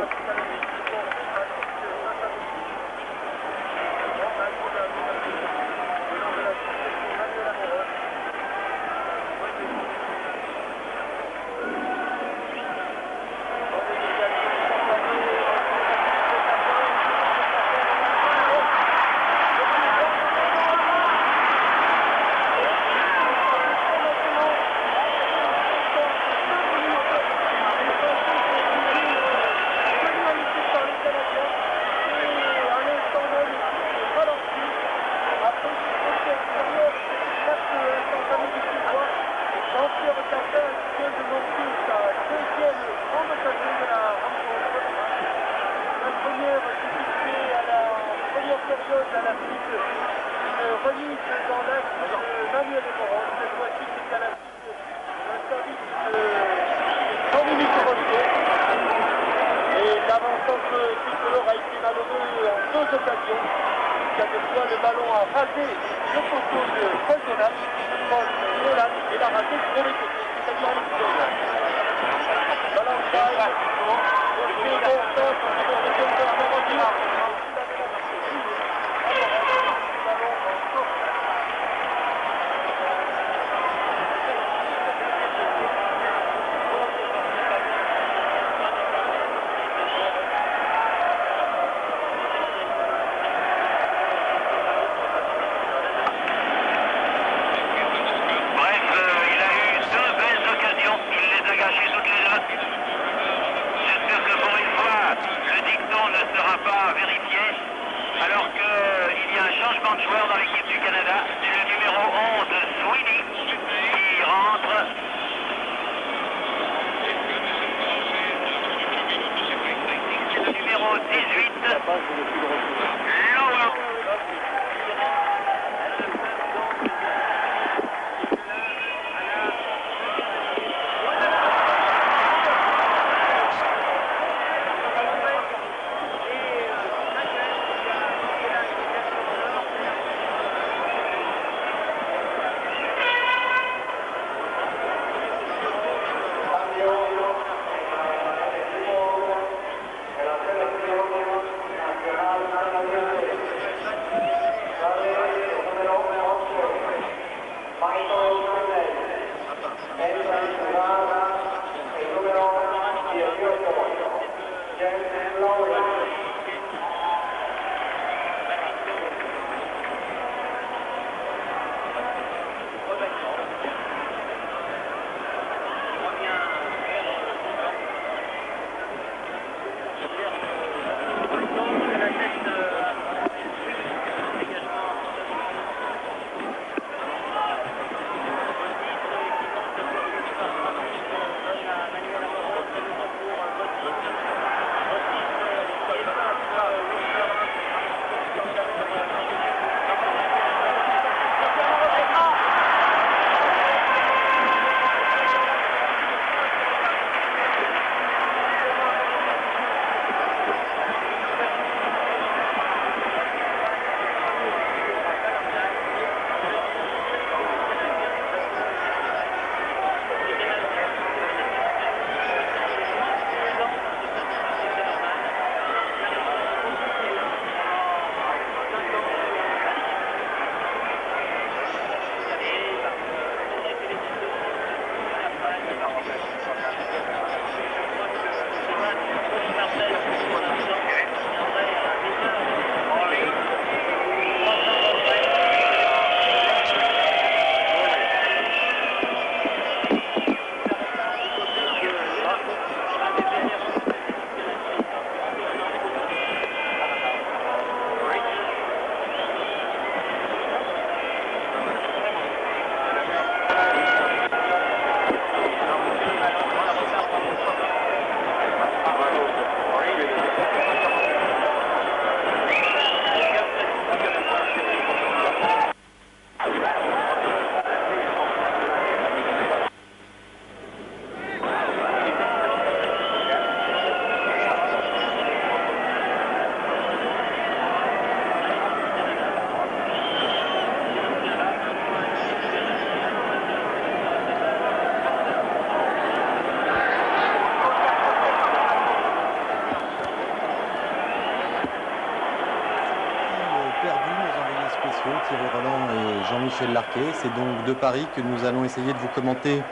Thierry Roland et Jean-Michel Larquet. C'est donc de Paris que nous allons essayer de vous commenter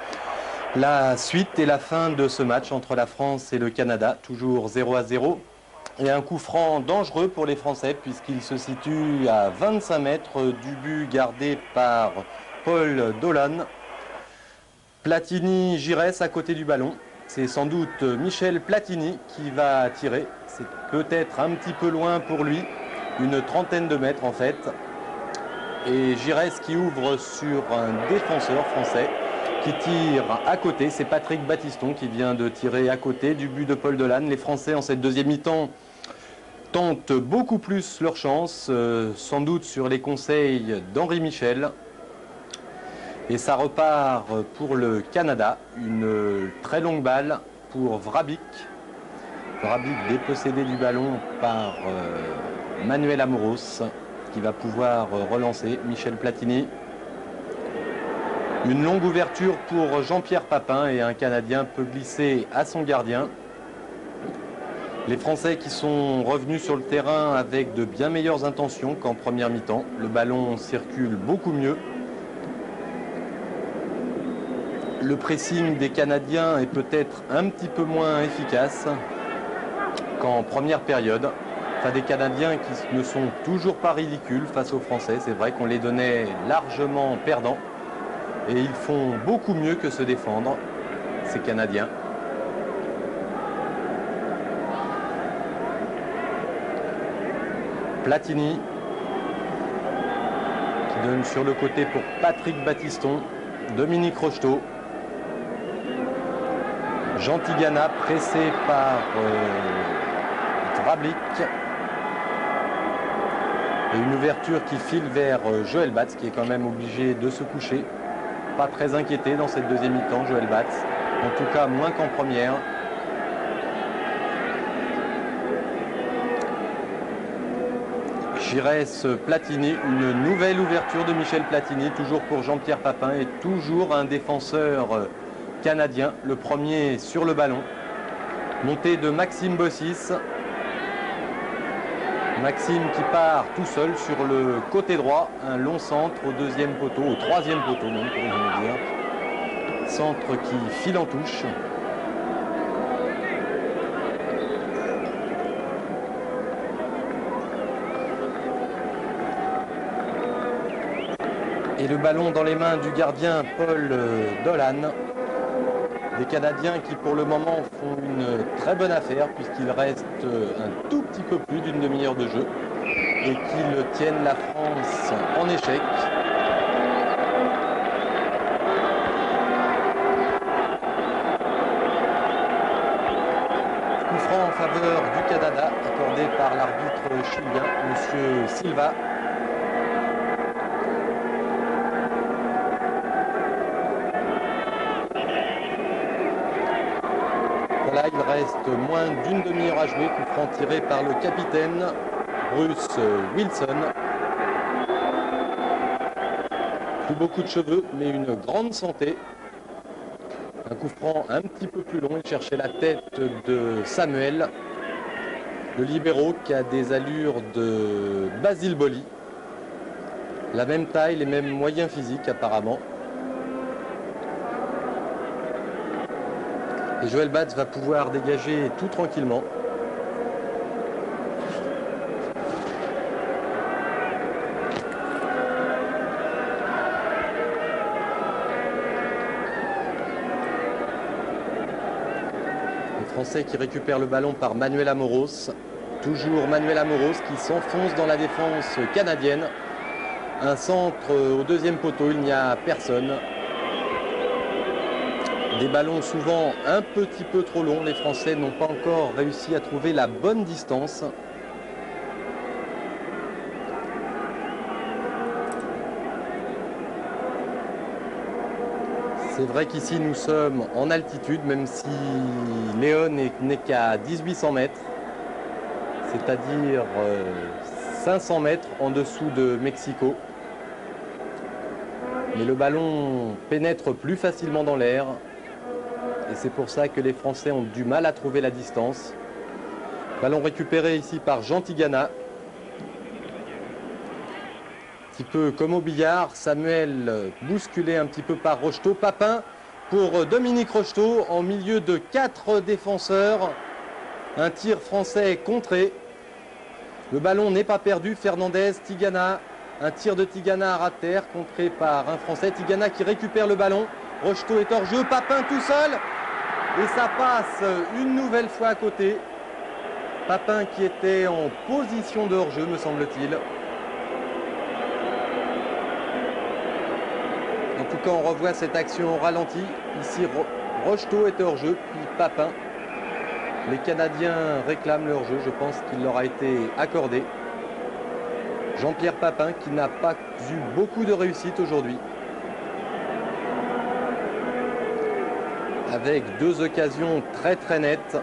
la suite et la fin de ce match entre la France et le Canada, toujours 0-0. Et un coup franc dangereux pour les Français puisqu'il se situe à 25 mètres du but gardé par Paul Dolan. Platini, Giresse à côté du ballon. C'est sans doute Michel Platini qui va tirer. C'est peut-être un petit peu loin pour lui, une trentaine de mètres en fait. Et Giresse qui ouvre sur un défenseur français qui tire à côté. C'est Patrick Battiston qui vient de tirer à côté du but de Paul Dolan. Les Français en cette deuxième mi-temps tentent beaucoup plus leur chance, sans doute sur les conseils d'Henri Michel. Et ça repart pour le Canada, une très longue balle pour Vrabic. Vrabic dépossédé du ballon par Manuel Amoros qui va pouvoir relancer Michel Platini. Une longue ouverture pour Jean-Pierre Papin et un Canadien peut glisser à son gardien. Les Français qui sont revenus sur le terrain avec de bien meilleures intentions qu'en première mi-temps. Le ballon circule beaucoup mieux. Le pressing des Canadiens est peut-être un petit peu moins efficace qu'en première période. Enfin, des Canadiens qui ne sont toujours pas ridicules face aux Français. C'est vrai qu'on les donnait largement perdants. Et ils font beaucoup mieux que se défendre, ces Canadiens. Platini qui donne sur le côté pour Patrick Battiston. Dominique Rocheteau. Jean Tigana pressé par Vrabic. Et une ouverture qui file vers Joël Batz qui est quand même obligé de se coucher. Pas très inquiété dans cette deuxième mi-temps, Joël Batz. En tout cas, moins qu'en première. Giresse Platini, une nouvelle ouverture de Michel Platini, toujours pour Jean-Pierre Papin et toujours un défenseur canadien, le premier sur le ballon. Montée de Maxime Bossis. Maxime qui part tout seul sur le côté droit, un long centre au deuxième poteau, au troisième poteau même, pourrions dire. Centre qui file en touche. Et le ballon dans les mains du gardien Paul Dolan. Des Canadiens qui pour le moment font une très bonne affaire puisqu'il reste un tout petit peu plus d'une demi-heure de jeu et qu'ils tiennent la France en échec. Coup franc en faveur du Canada accordé par l'arbitre chilien, M. Silva. Là, il reste moins d'une demi-heure à jouer. Coup franc tiré par le capitaine Bruce Wilson. Plus beaucoup de cheveux, mais une grande santé. Un coup franc un petit peu plus long. Il cherchait la tête de Samuel, le libéro qui a des allures de Basile Boli. La même taille, les mêmes moyens physiques apparemment. Et Joël Batz va pouvoir dégager tout tranquillement. Les Français qui récupèrent le ballon par Manuel Amoros. Toujours Manuel Amoros qui s'enfonce dans la défense canadienne. Un centre au deuxième poteau, il n'y a personne. Des ballons souvent un petit peu trop longs. Les Français n'ont pas encore réussi à trouver la bonne distance. C'est vrai qu'ici nous sommes en altitude, même si Léon n'est qu'à 1800 mètres, c'est-à-dire 500 mètres en dessous de Mexico. Mais le ballon pénètre plus facilement dans l'air. Et c'est pour ça que les Français ont du mal à trouver la distance. Ballon récupéré ici par Jean Tigana. petit peu comme au billard. Samuel bousculé un petit peu par Rocheteau. Papin pour Dominique Rocheteau en milieu de 4 défenseurs. Un tir français contré. Le ballon n'est pas perdu. Fernandez, Tigana. Un tir de Tigana à ras de terre contré par un Français. Tigana qui récupère le ballon. Rocheteau est hors jeu. Papin tout seul. Et ça passe une nouvelle fois à côté. Papin qui était en position de hors-jeu, me semble-t-il. En tout cas, on revoit cette action au ralenti. Ici, Rocheteau est hors-jeu, puis Papin. Les Canadiens réclament le hors-jeu. Je pense qu'il leur a été accordé. Jean-Pierre Papin qui n'a pas eu beaucoup de réussite aujourd'hui. Avec 2 occasions très très nettes.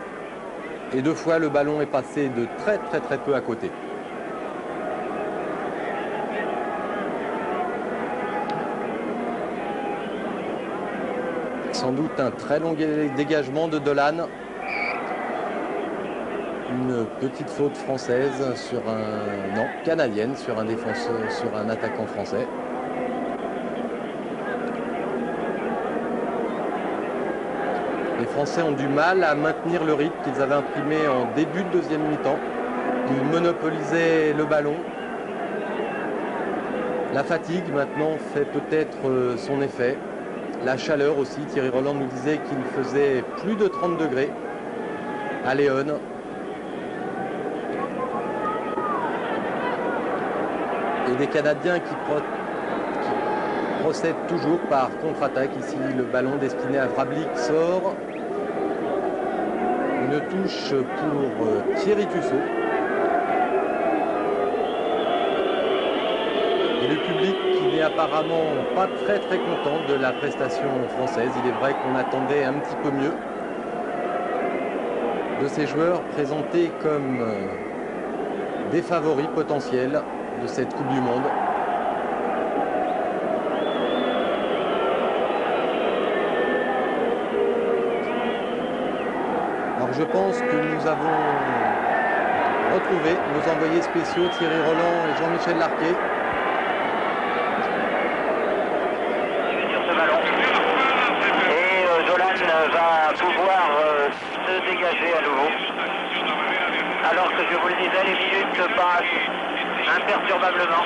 Et 2 fois, le ballon est passé de très peu à côté. Sans doute un très long dégagement de Dolan. Une petite faute française sur un... Non, canadienne sur un défenseur, sur un attaquant français. Les Français ont du mal à maintenir le rythme qu'ils avaient imprimé en début de deuxième mi-temps. Ils monopolisaient le ballon. La fatigue maintenant fait peut-être son effet. La chaleur aussi. Thierry Roland nous disait qu'il faisait plus de 30 degrés à Léon. Et des Canadiens qui procèdent toujours par contre-attaque. Ici, le ballon destiné à Vrablic sort. Une touche pour Thierry Tussaud. Et le public qui n'est apparemment pas très content de la prestation française. Il est vrai qu'on attendait un petit peu mieux de ces joueurs présentés comme des favoris potentiels de cette Coupe du Monde. Alors je pense que nous avons retrouvé nos envoyés spéciaux Thierry Roland et Jean-Michel Larquet. Sur ce ballon. Et Dolan va pouvoir se dégager à nouveau. Alors que je vous le disais, les minutes passent imperturbablement.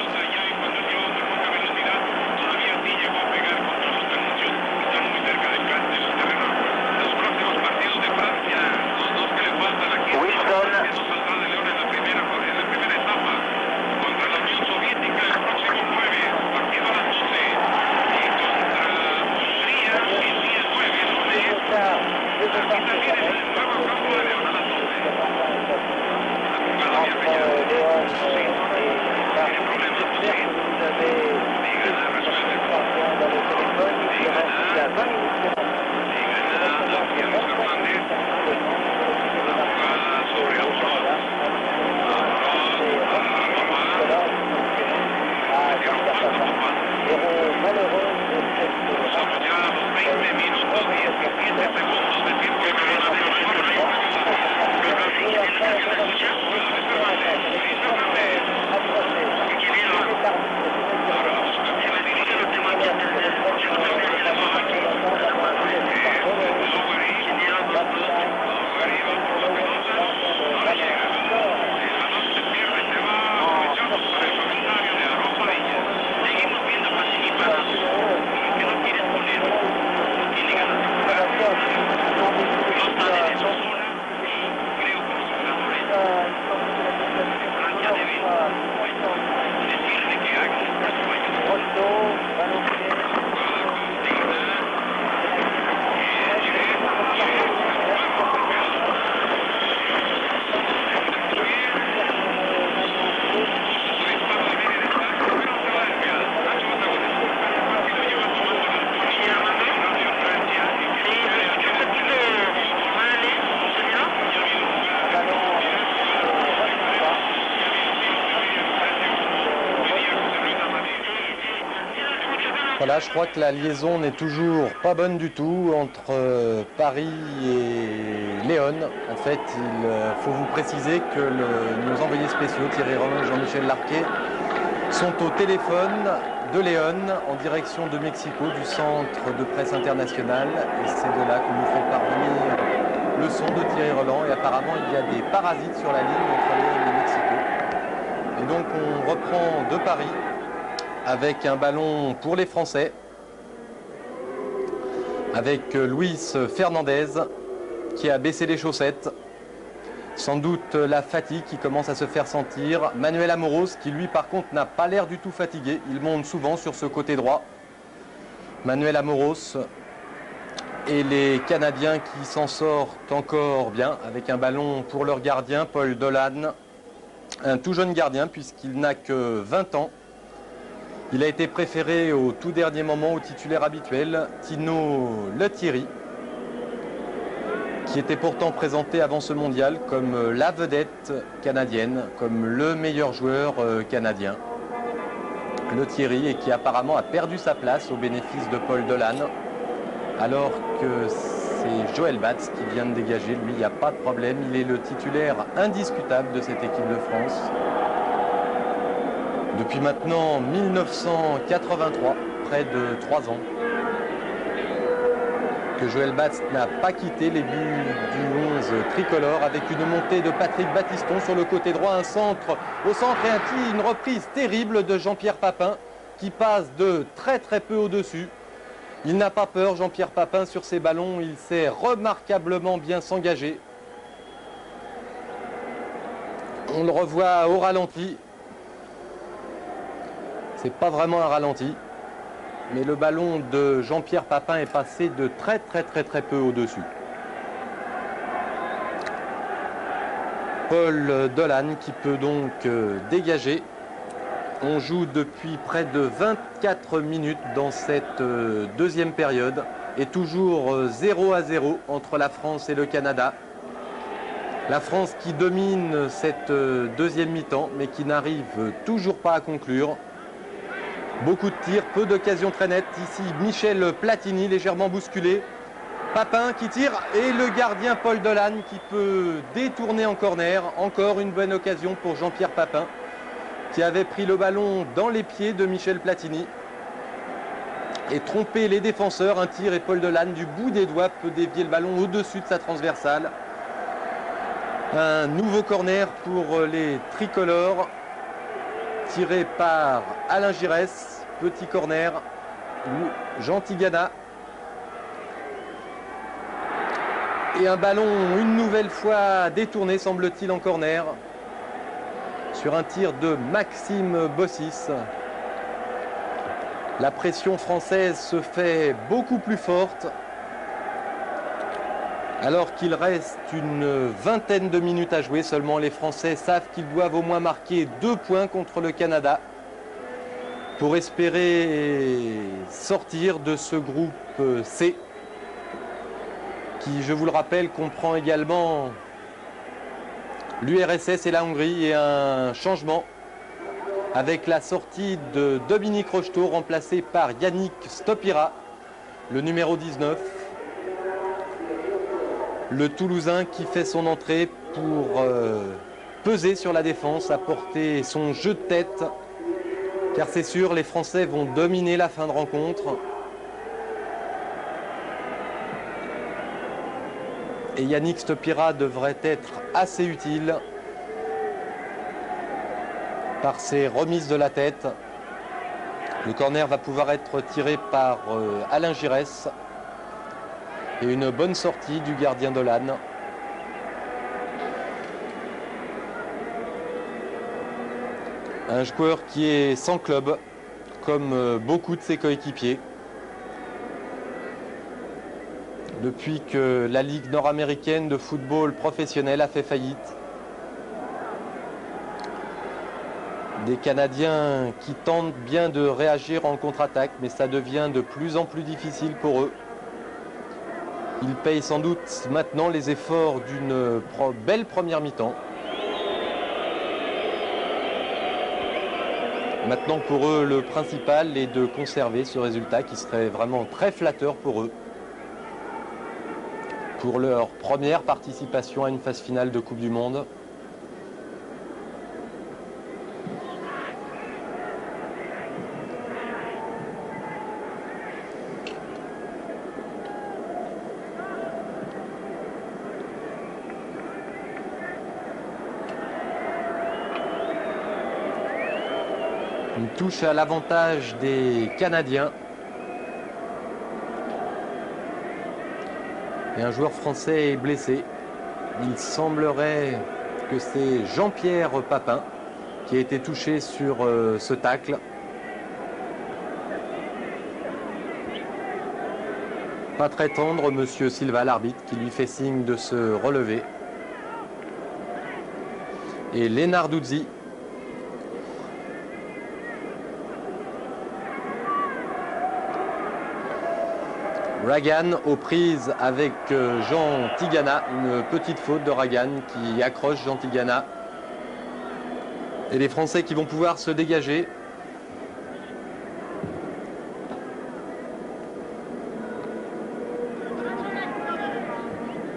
Voilà, je crois que la liaison n'est toujours pas bonne du tout entre Paris et Léon. En fait, il faut vous préciser que nos envoyés spéciaux, Thierry Roland et Jean-Michel Larquet, sont au téléphone de Léon en direction de Mexico, du centre de presse international. Et c'est de là qu'on nous fait parvenir le son de Thierry Roland. Et apparemment, il y a des parasites sur la ligne entre Léon et Mexico. Et donc, on reprend de Paris avec un ballon pour les Français, avec Luis Fernandez qui a baissé les chaussettes. Sans doute la fatigue qui commence à se faire sentir. Manuel Amoros qui lui par contre n'a pas l'air du tout fatigué. Il monte souvent sur ce côté droit. Manuel Amoros et les Canadiens qui s'en sortent encore bien avec un ballon pour leur gardien Paul Dolan. Un tout jeune gardien puisqu'il n'a que 20 ans. Il a été préféré au tout dernier moment au titulaire habituel, Tino Lethierry, qui était pourtant présenté avant ce mondial comme la vedette canadienne, comme le meilleur joueur canadien. Lethierry, et qui apparemment a perdu sa place au bénéfice de Paul Dolan, alors que c'est Joël Batz qui vient de dégager. Lui, il n'y a pas de problème, il est le titulaire indiscutable de cette équipe de France. Depuis maintenant 1983, près de 3 ans, que Joël Batz n'a pas quitté les buts du 11 tricolore, avec une montée de Patrick Battiston sur le côté droit, un centre au centre et une reprise terrible de Jean-Pierre Papin qui passe de très peu au-dessus. Il n'a pas peur, Jean-Pierre Papin, sur ses ballons, il sait remarquablement bien s'engager. On le revoit au ralenti. C'est pas vraiment un ralenti, mais le ballon de Jean-Pierre Papin est passé de très peu au-dessus. Paul Dolan qui peut donc dégager. On joue depuis près de 24 minutes dans cette deuxième période et toujours 0-0 entre la France et le Canada. La France qui domine cette deuxième mi-temps mais qui n'arrive toujours pas à conclure. Beaucoup de tirs, peu d'occasions très nettes. Ici, Michel Platini, légèrement bousculé. Papin qui tire et le gardien Paul Dolan qui peut détourner en corner. Encore une bonne occasion pour Jean-Pierre Papin qui avait pris le ballon dans les pieds de Michel Platini et trompé les défenseurs. Un tir et Paul Dolan du bout des doigts peut dévier le ballon au-dessus de sa transversale. Un nouveau corner pour les tricolores, tiré par Alain Giresse. Petit corner, Jean Tigana. Et un ballon une nouvelle fois détourné, semble-t-il, en corner, sur un tir de Maxime Bossis. La pression française se fait beaucoup plus forte, alors qu'il reste une vingtaine de minutes à jouer. Seulement les Français savent qu'ils doivent au moins marquer 2 points contre le Canada pour espérer sortir de ce groupe C, qui, je vous le rappelle, comprend également l'URSS et la Hongrie, et un changement avec la sortie de Dominique Rocheteau, remplacé par Yannick Stopira, le numéro 19. Le Toulousain qui fait son entrée pour peser sur la défense, apporter son jeu de tête, car c'est sûr, les Français vont dominer la fin de rencontre. Et Yannick Stopira devrait être assez utile par ses remises de la tête. Le corner va pouvoir être tiré par Alain Giresse. Et une bonne sortie du gardien Dolan. Un joueur qui est sans club, comme beaucoup de ses coéquipiers. Depuis que la Ligue nord-américaine de football professionnel a fait faillite. Des Canadiens qui tentent bien de réagir en contre-attaque, mais ça devient de plus en plus difficile pour eux. Ils payent sans doute maintenant les efforts d'une belle première mi-temps. Maintenant, pour eux, le principal est de conserver ce résultat qui serait vraiment très flatteur pour eux, pour leur première participation à une phase finale de Coupe du Monde. Une touche à l'avantage des Canadiens. Et un joueur français est blessé. Il semblerait que c'est Jean-Pierre Papin qui a été touché sur ce tacle. Pas très tendre, monsieur Silva, l'arbitre, qui lui fait signe de se relever. Et Lenarduzzi Ragan aux prises avec Jean Tigana, une petite faute de Ragan qui accroche Jean Tigana. Et les Français qui vont pouvoir se dégager.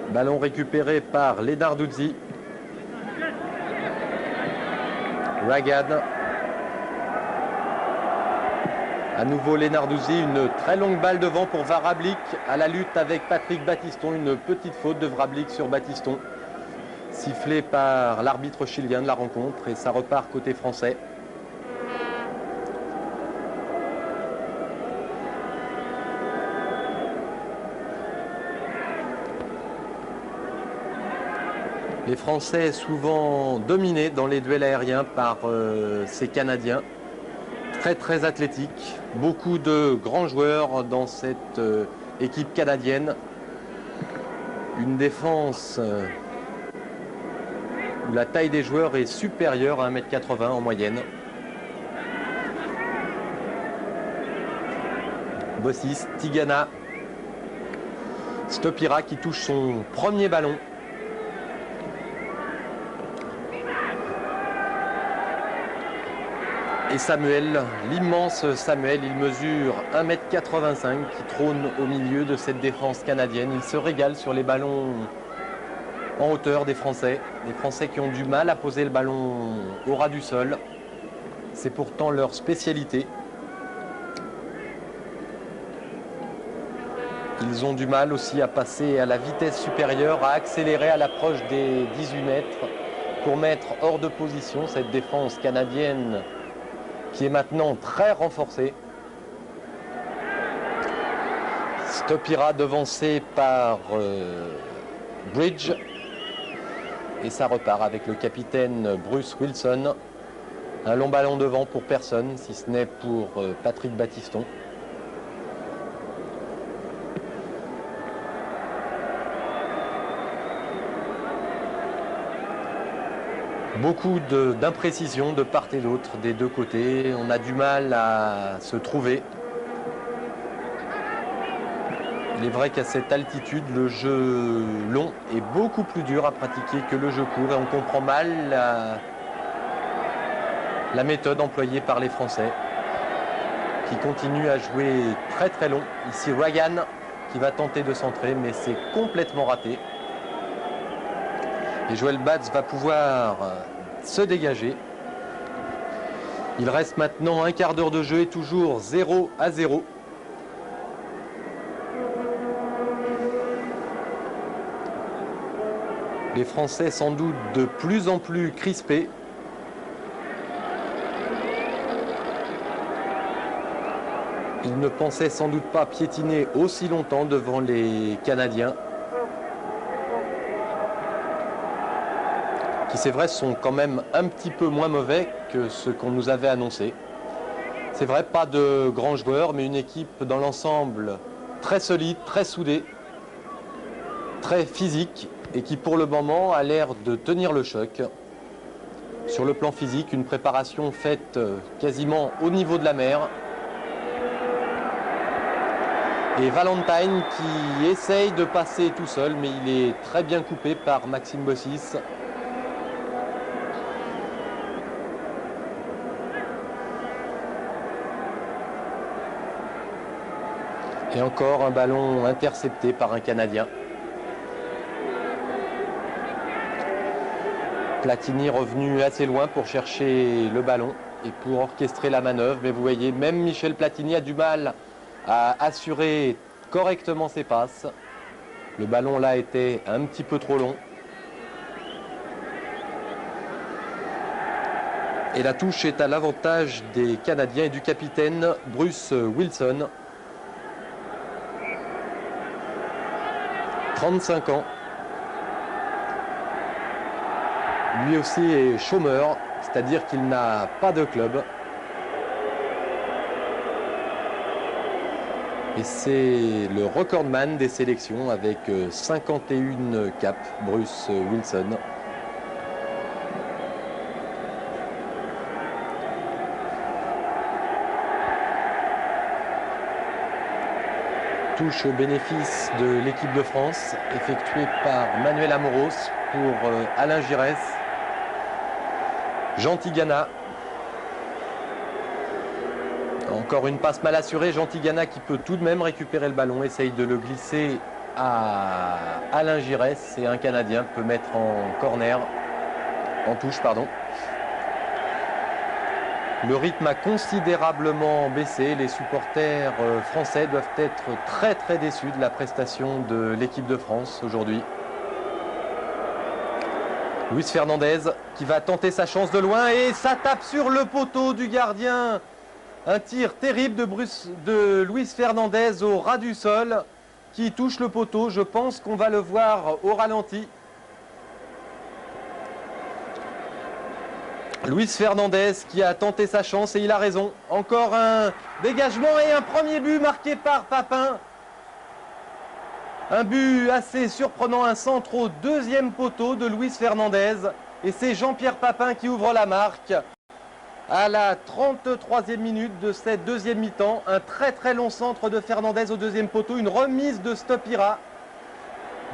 Ballon récupéré par Lenarduzzi. Ragan. À nouveau Lenarduzzi, une très longue balle devant pour Vrablic à la lutte avec Patrick Battiston. Une petite faute de Vrablic sur Battiston. Sifflé par l'arbitre chilien de la rencontre et ça repart côté français. Les Français souvent dominés dans les duels aériens par ces Canadiens. Très athlétiques, beaucoup de grands joueurs dans cette équipe canadienne. Une défense où la taille des joueurs est supérieure à 1,80 m en moyenne. Bossis, Tigana, Stopira qui touche son premier ballon. Et Samuel, l'immense Samuel, il mesure 1,85 m qui trône au milieu de cette défense canadienne. Il se régale sur les ballons en hauteur des Français qui ont du mal à poser le ballon au ras du sol. C'est pourtant leur spécialité. Ils ont du mal aussi à passer à la vitesse supérieure, à accélérer à l'approche des 18 mètres pour mettre hors de position cette défense canadienne qui est maintenant très renforcée. Stopira devancé par Bridge. Et ça repart avec le capitaine Bruce Wilson. Un long ballon devant pour personne, si ce n'est pour Patrick Battiston. Beaucoup d'imprécisions de part et d'autre, des deux côtés. On a du mal à se trouver. Il est vrai qu'à cette altitude, le jeu long est beaucoup plus dur à pratiquer que le jeu court. Et on comprend mal la méthode employée par les Français, qui continuent à jouer très long. Ici, Ragan qui va tenter de centrer, mais c'est complètement raté. Et Joël Batz va pouvoir se dégager. Il reste maintenant un quart d'heure de jeu et toujours 0-0. Les Français sans doute de plus en plus crispés. Ils ne pensaient sans doute pas piétiner aussi longtemps devant les Canadiens, qui c'est vrai sont quand même un petit peu moins mauvais que ce qu'on nous avait annoncé. C'est vrai, pas de grands joueurs, mais une équipe dans l'ensemble très solide, très soudée, très physique et qui pour le moment a l'air de tenir le choc. Sur le plan physique, une préparation faite quasiment au niveau de la mer. Et Valentine qui essaye de passer tout seul, mais il est très bien coupé par Maxime Bossis. Et encore un ballon intercepté par un Canadien. Platini revenu assez loin pour chercher le ballon et pour orchestrer la manœuvre. Mais vous voyez, même Michel Platini a du mal à assurer correctement ses passes. Le ballon là était un petit peu trop long. Et la touche est à l'avantage des Canadiens et du capitaine Bruce Wilson. 35 ans. Lui aussi est chômeur, c'est-à-dire qu'il n'a pas de club. Et c'est le recordman des sélections avec 51 caps, Bruce Wilson. Touche au bénéfice de l'équipe de France, effectuée par Manuel Amoros pour Alain Giresse. Jean Tigana. Encore une passe mal assurée. Jean Tigana qui peut tout de même récupérer le ballon, essaye de le glisser à Alain Giresse et un Canadien peut mettre en touche, pardon. Le rythme a considérablement baissé. Les supporters français doivent être très très déçus de la prestation de l'équipe de France aujourd'hui. Luis Fernandez qui va tenter sa chance de loin et ça tape sur le poteau du gardien. Un tir terrible de Luis Fernandez au ras du sol qui touche le poteau. Je pense qu'on va le voir au ralenti. Luis Fernandez qui a tenté sa chance et il a raison. Encore un dégagement et un premier but marqué par Papin. Un but assez surprenant, un centre au deuxième poteau de Luis Fernandez. Et c'est Jean-Pierre Papin qui ouvre la marque à la 33e minute de cette deuxième mi-temps. Un très très long centre de Fernandez au deuxième poteau. Une remise de Stopira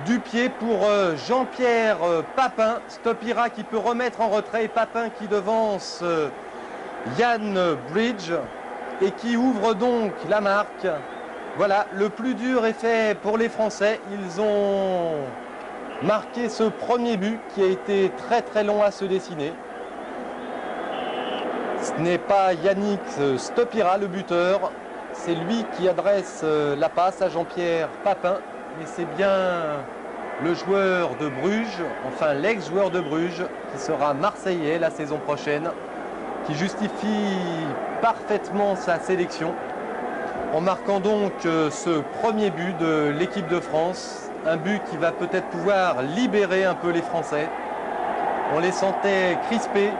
du pied pour Jean-Pierre Papin. Stopira qui peut remettre en retrait et Papin qui devance Yann Bridge et qui ouvre donc la marque. Voilà, le plus dur est fait pour les Français. Ils ont marqué ce premier but qui a été très très long à se dessiner. Ce n'est pas Yannick Stopira le buteur, c'est lui qui adresse la passe à Jean-Pierre Papin. Mais c'est bien le joueur de Bruges, enfin l'ex-joueur de Bruges, qui sera marseillais la saison prochaine, qui justifie parfaitement sa sélection, en marquant donc ce premier but de l'équipe de France. Un but qui va peut-être pouvoir libérer un peu les Français. On les sentait crispés.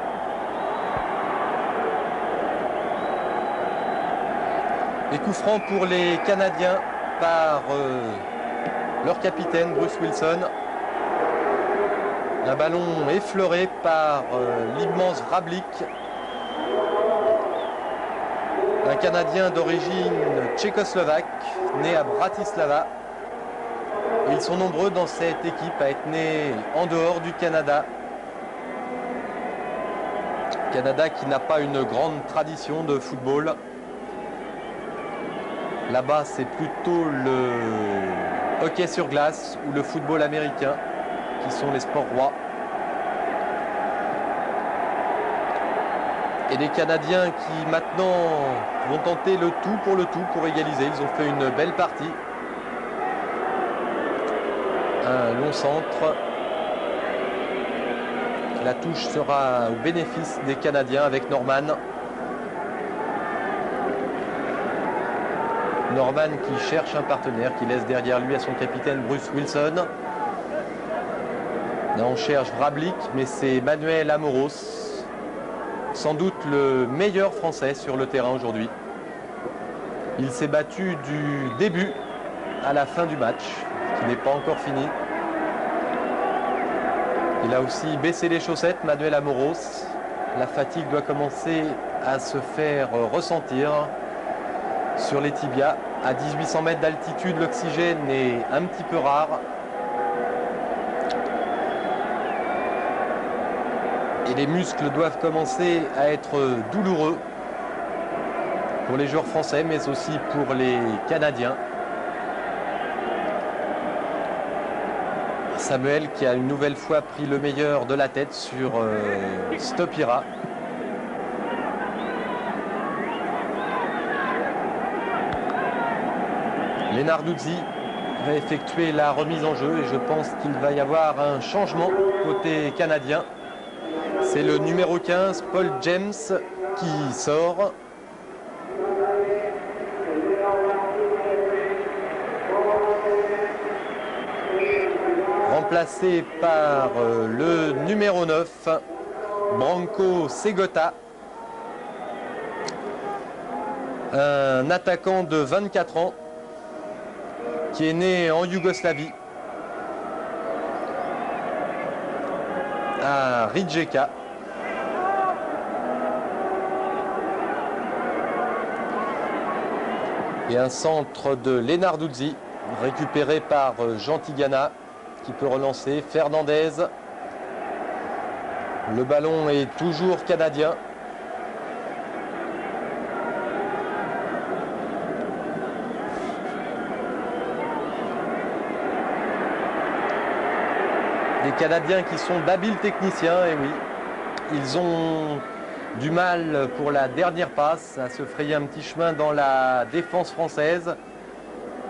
Et coup franc pour les Canadiens par leur capitaine Bruce Wilson. Un ballon effleuré par l'immense Vrablic. Un Canadien d'origine tchécoslovaque, né à Bratislava. Et ils sont nombreux dans cette équipe à être nés en dehors du Canada. Canada qui n'a pas une grande tradition de football. Là-bas, c'est plutôt le hockey sur glace ou le football américain qui sont les sports rois. Et les Canadiens qui maintenant vont tenter le tout pour égaliser. Ils ont fait une belle partie. Un long centre. La touche sera au bénéfice des Canadiens avec Norman. Norman qui cherche un partenaire, qui laisse derrière lui à son capitaine Bruce Wilson. Là, on cherche Vrablic, mais c'est Manuel Amoros, sans doute le meilleur Français sur le terrain aujourd'hui. Il s'est battu du début à la fin du match, qui n'est pas encore fini. Il a aussi baissé les chaussettes, Manuel Amoros. La fatigue doit commencer à se faire ressentir sur les tibias. À 1800 mètres d'altitude, l'oxygène est un petit peu rare. Et les muscles doivent commencer à être douloureux pour les joueurs français, mais aussi pour les Canadiens. Samuel qui a une nouvelle fois pris le meilleur de la tête sur Stopira. Lenarduzzi va effectuer la remise en jeu et je pense qu'il va y avoir un changement côté canadien. C'est le numéro 15, Paul James, qui sort. Remplacé par le numéro 9, Branko Segota. Un attaquant de 24 ans qui est né en Yougoslavie, à Rijeka. Et un centre de Lenarduzzi récupéré par Jean Tigana qui peut relancer. Fernandez. Le ballon est toujours canadien. Des Canadiens qui sont d'habiles techniciens, et oui, ils ont du mal pour la dernière passe à se frayer un petit chemin dans la défense française,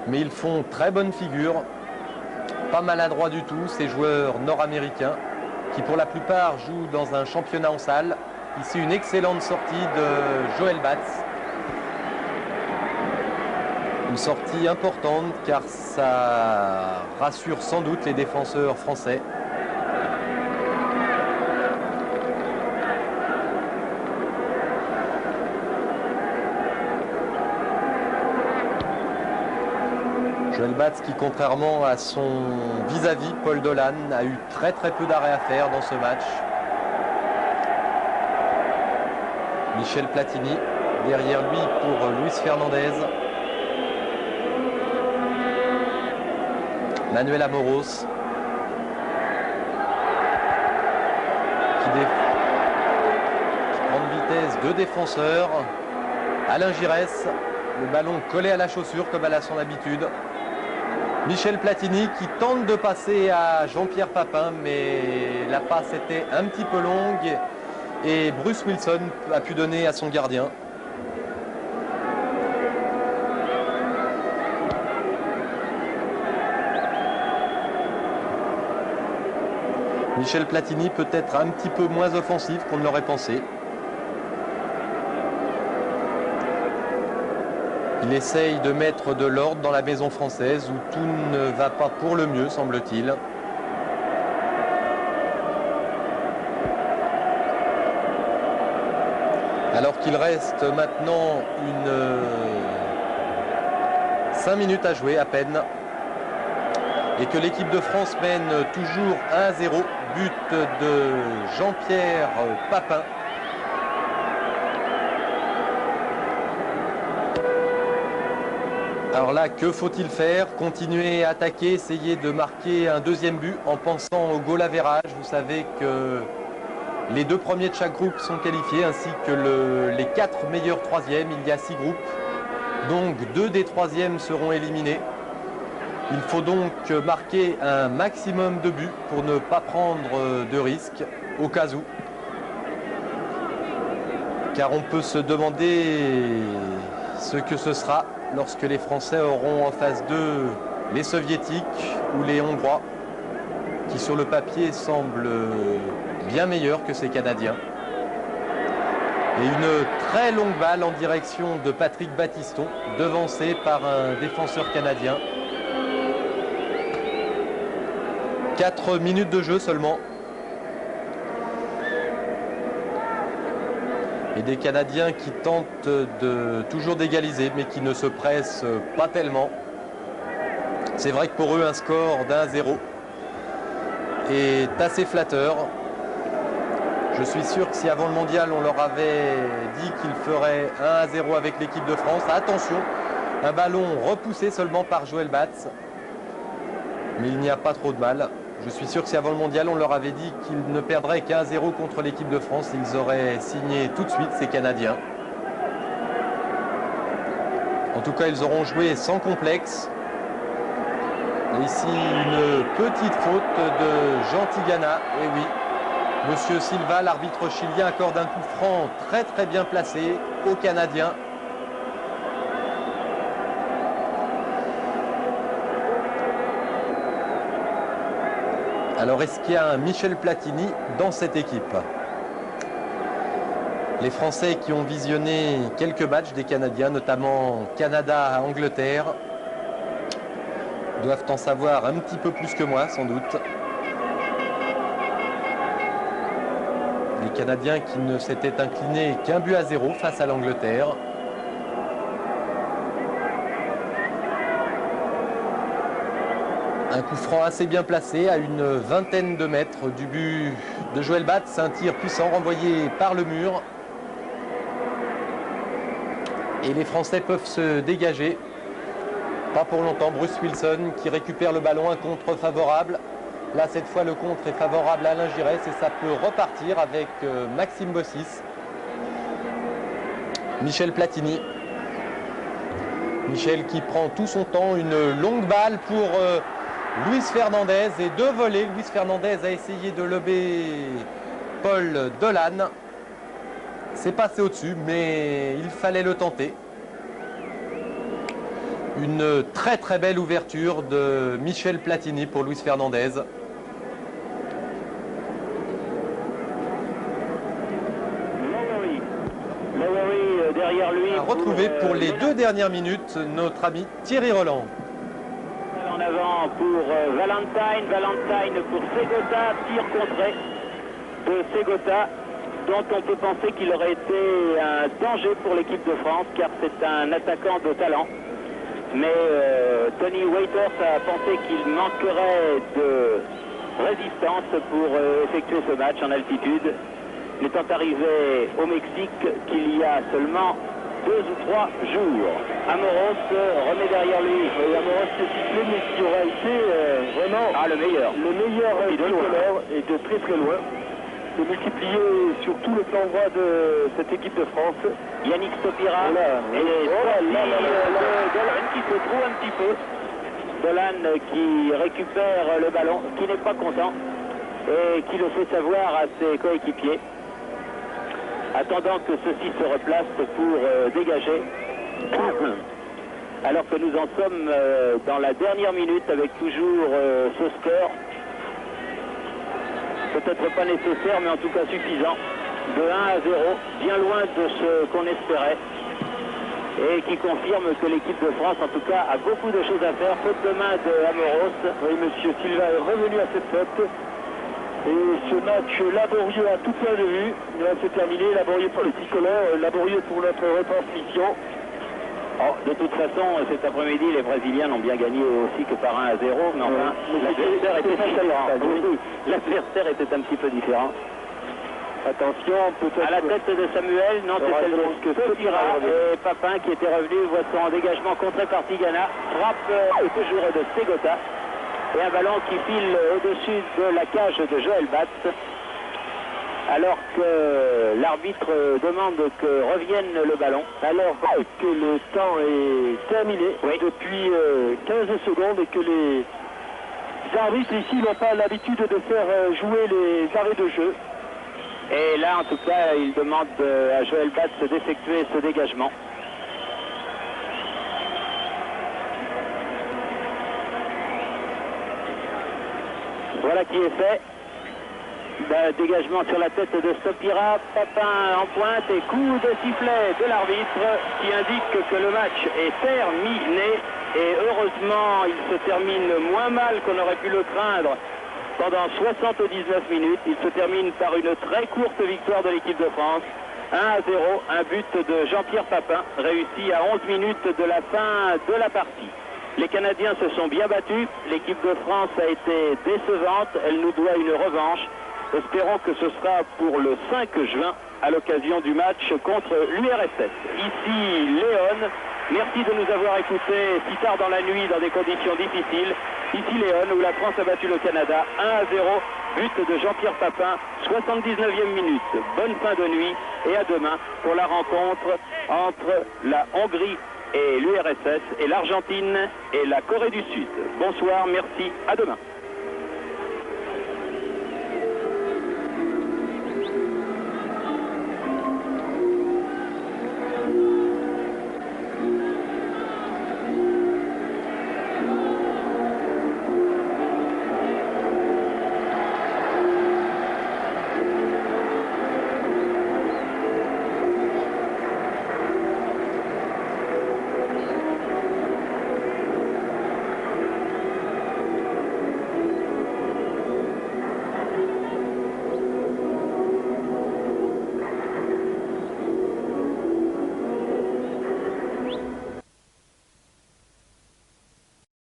mais ils font très bonne figure, pas maladroits du tout, ces joueurs nord-américains qui pour la plupart jouent dans un championnat en salle. Ici une excellente sortie de Joël Batz. Une sortie importante car ça rassure sans doute les défenseurs français. Joël Batz qui, contrairement à son vis-à-vis Paul Dolan, a eu très peu d'arrêts à faire dans ce match. Michel Platini derrière lui pour Luis Fernandez. Manuel Amoros qui prend de vitesse, deux défenseurs. Alain Giresse, le ballon collé à la chaussure comme elle a son habitude. Michel Platini qui tente de passer à Jean-Pierre Papin, mais la passe était un petit peu longue et Bruce Wilson a pu donner à son gardien. Michel Platini peut-être un petit peu moins offensif qu'on ne l'aurait pensé. Il essaye de mettre de l'ordre dans la maison française où tout ne va pas pour le mieux, semble-t-il. Alors qu'il reste maintenant 5 minutes à jouer à peine. Et que l'équipe de France mène toujours 1-0, but de Jean-Pierre Papin. Alors là, que faut-il faire? Continuer à attaquer, essayer de marquer un deuxième but en pensant au goal average. Vous savez que les 2 premiers de chaque groupe sont qualifiés, ainsi que les 4 meilleurs troisièmes. Il y a 6 groupes, donc 2 des troisièmes seront éliminés. Il faut donc marquer un maximum de buts pour ne pas prendre de risques au cas où. Car on peut se demander ce que ce sera lorsque les Français auront en phase 2 les Soviétiques ou les Hongrois, qui sur le papier semblent bien meilleurs que ces Canadiens. Et une très longue balle en direction de Patrick Battiston, devancé par un défenseur canadien. 4 minutes de jeu seulement. Et des Canadiens qui tentent toujours d'égaliser, mais qui ne se pressent pas tellement. C'est vrai que pour eux, un score d'1-0 est assez flatteur. Je suis sûr que si avant le mondial, on leur avait dit qu'ils feraient 1-0 avec l'équipe de France, attention, un ballon repoussé seulement par Joël Batz. Mais il n'y a pas trop de mal. Je suis sûr que si avant le mondial, on leur avait dit qu'ils ne perdraient qu'1-0 contre l'équipe de France, ils auraient signé tout de suite ces Canadiens. En tout cas, ils auront joué sans complexe. Et ici, une petite faute de Jean Tigana. Et oui, Monsieur Silva, l'arbitre chilien, accorde un coup franc très bien placé aux Canadiens. Alors, est-ce qu'il y a un Michel Platini dans cette équipe? Les Français qui ont visionné quelques matchs des Canadiens, notamment Canada-Angleterre, doivent en savoir un petit peu plus que moi, sans doute. Les Canadiens qui ne s'étaient inclinés qu'un but à 0 face à l'Angleterre. Un coup franc assez bien placé à une vingtaine de mètres du but de Joël Batz. Un tir puissant renvoyé par le mur. Et les Français peuvent se dégager. Pas pour longtemps. Bruce Wilson qui récupère le ballon. Un contre favorable. Là, cette fois, le contre est favorable à Alain Giresse et ça peut repartir avec Maxime Bossis. Michel Platini. Michel qui prend tout son temps. Une longue balle pour Luis Fernandez et deux volets. Luis Fernandez a essayé de lober Paul Dolan. C'est passé au-dessus, mais il fallait le tenter. Une très très belle ouverture de Michel Platini pour Luis Fernandez. Derrière lui. A retrouvé pour les 2 dernières minutes notre ami Thierry Roland. En avant pour Valentine. Valentine pour Segota. Tir contré de Segota, dont on peut penser qu'il aurait été un danger pour l'équipe de France, car c'est un attaquant de talent. Mais Tony Waiters a pensé qu'il manquerait de résistance pour effectuer ce match en altitude. Il étant arrivé au Mexique qu'il y a seulement 2 ou 3 jours. Amoros remet derrière lui. Amoros s'est sifflé, mais qui aura été vraiment le meilleur. Le meilleur tireur et de très très loin. C'est multiplié sur tout le plan droit de cette équipe de France. Yannick Stopira et Dolan qui se trouve un petit peu. Dolan qui récupère le ballon, qui n'est pas content et qui le fait savoir à ses coéquipiers, attendant que ceux-ci se replacent pour dégager. Alors que nous en sommes dans la dernière minute avec toujours ce score. Peut-être pas nécessaire, mais en tout cas suffisant. De 1 à 0, bien loin de ce qu'on espérait. Et qui confirme que l'équipe de France, en tout cas, a beaucoup de choses à faire. Faute de main de Amoros. Oui, monsieur Silva est revenu à cette faute. Et ce match laborieux à tout point de vue, là c'est terminé, laborieux pour les tricolores, laborieux pour notre retransmission. Oh, de toute façon, cet après-midi, les Brésiliens n'ont bien gagné aussi que par 1 à 0, mais enfin, l'adversaire était différent. L'adversaire était un petit peu différent. Attention, peut-être... À la tête de Samuel, non, c'est celle de Stopira et Papin qui était revenu, voit son dégagement contré par Tigana, frappe toujours de Segota. Et un ballon qui file au-dessus de la cage de Joël Batz, alors que l'arbitre demande que revienne le ballon. Alors que le temps est terminé depuis 15 secondes et que les arbitres ici n'ont pas l'habitude de faire jouer les arrêts de jeu. Et là, en tout cas, il demande à Joël Batz d'effectuer ce dégagement. Voilà qui est fait. Dégagement sur la tête de Stopira, Papin en pointe et coup de sifflet de l'arbitre qui indique que le match est terminé. Et heureusement, il se termine moins mal qu'on aurait pu le craindre pendant 79 minutes. Il se termine par une très courte victoire de l'équipe de France. 1 à 0, un but de Jean-Pierre Papin, réussi à 11 minutes de la fin de la partie. Les Canadiens se sont bien battus, l'équipe de France a été décevante, elle nous doit une revanche. Espérons que ce sera pour le 5 juin à l'occasion du match contre l'URSS. Ici Léon, merci de nous avoir écoutés si tard dans la nuit dans des conditions difficiles. Ici Léon où la France a battu le Canada 1 à 0, but de Jean-Pierre Papin, 79e minute. Bonne fin de nuit et à demain pour la rencontre entre la Hongrie et l'URSS et l'Argentine et la Corée du Sud. Bonsoir, merci, à demain.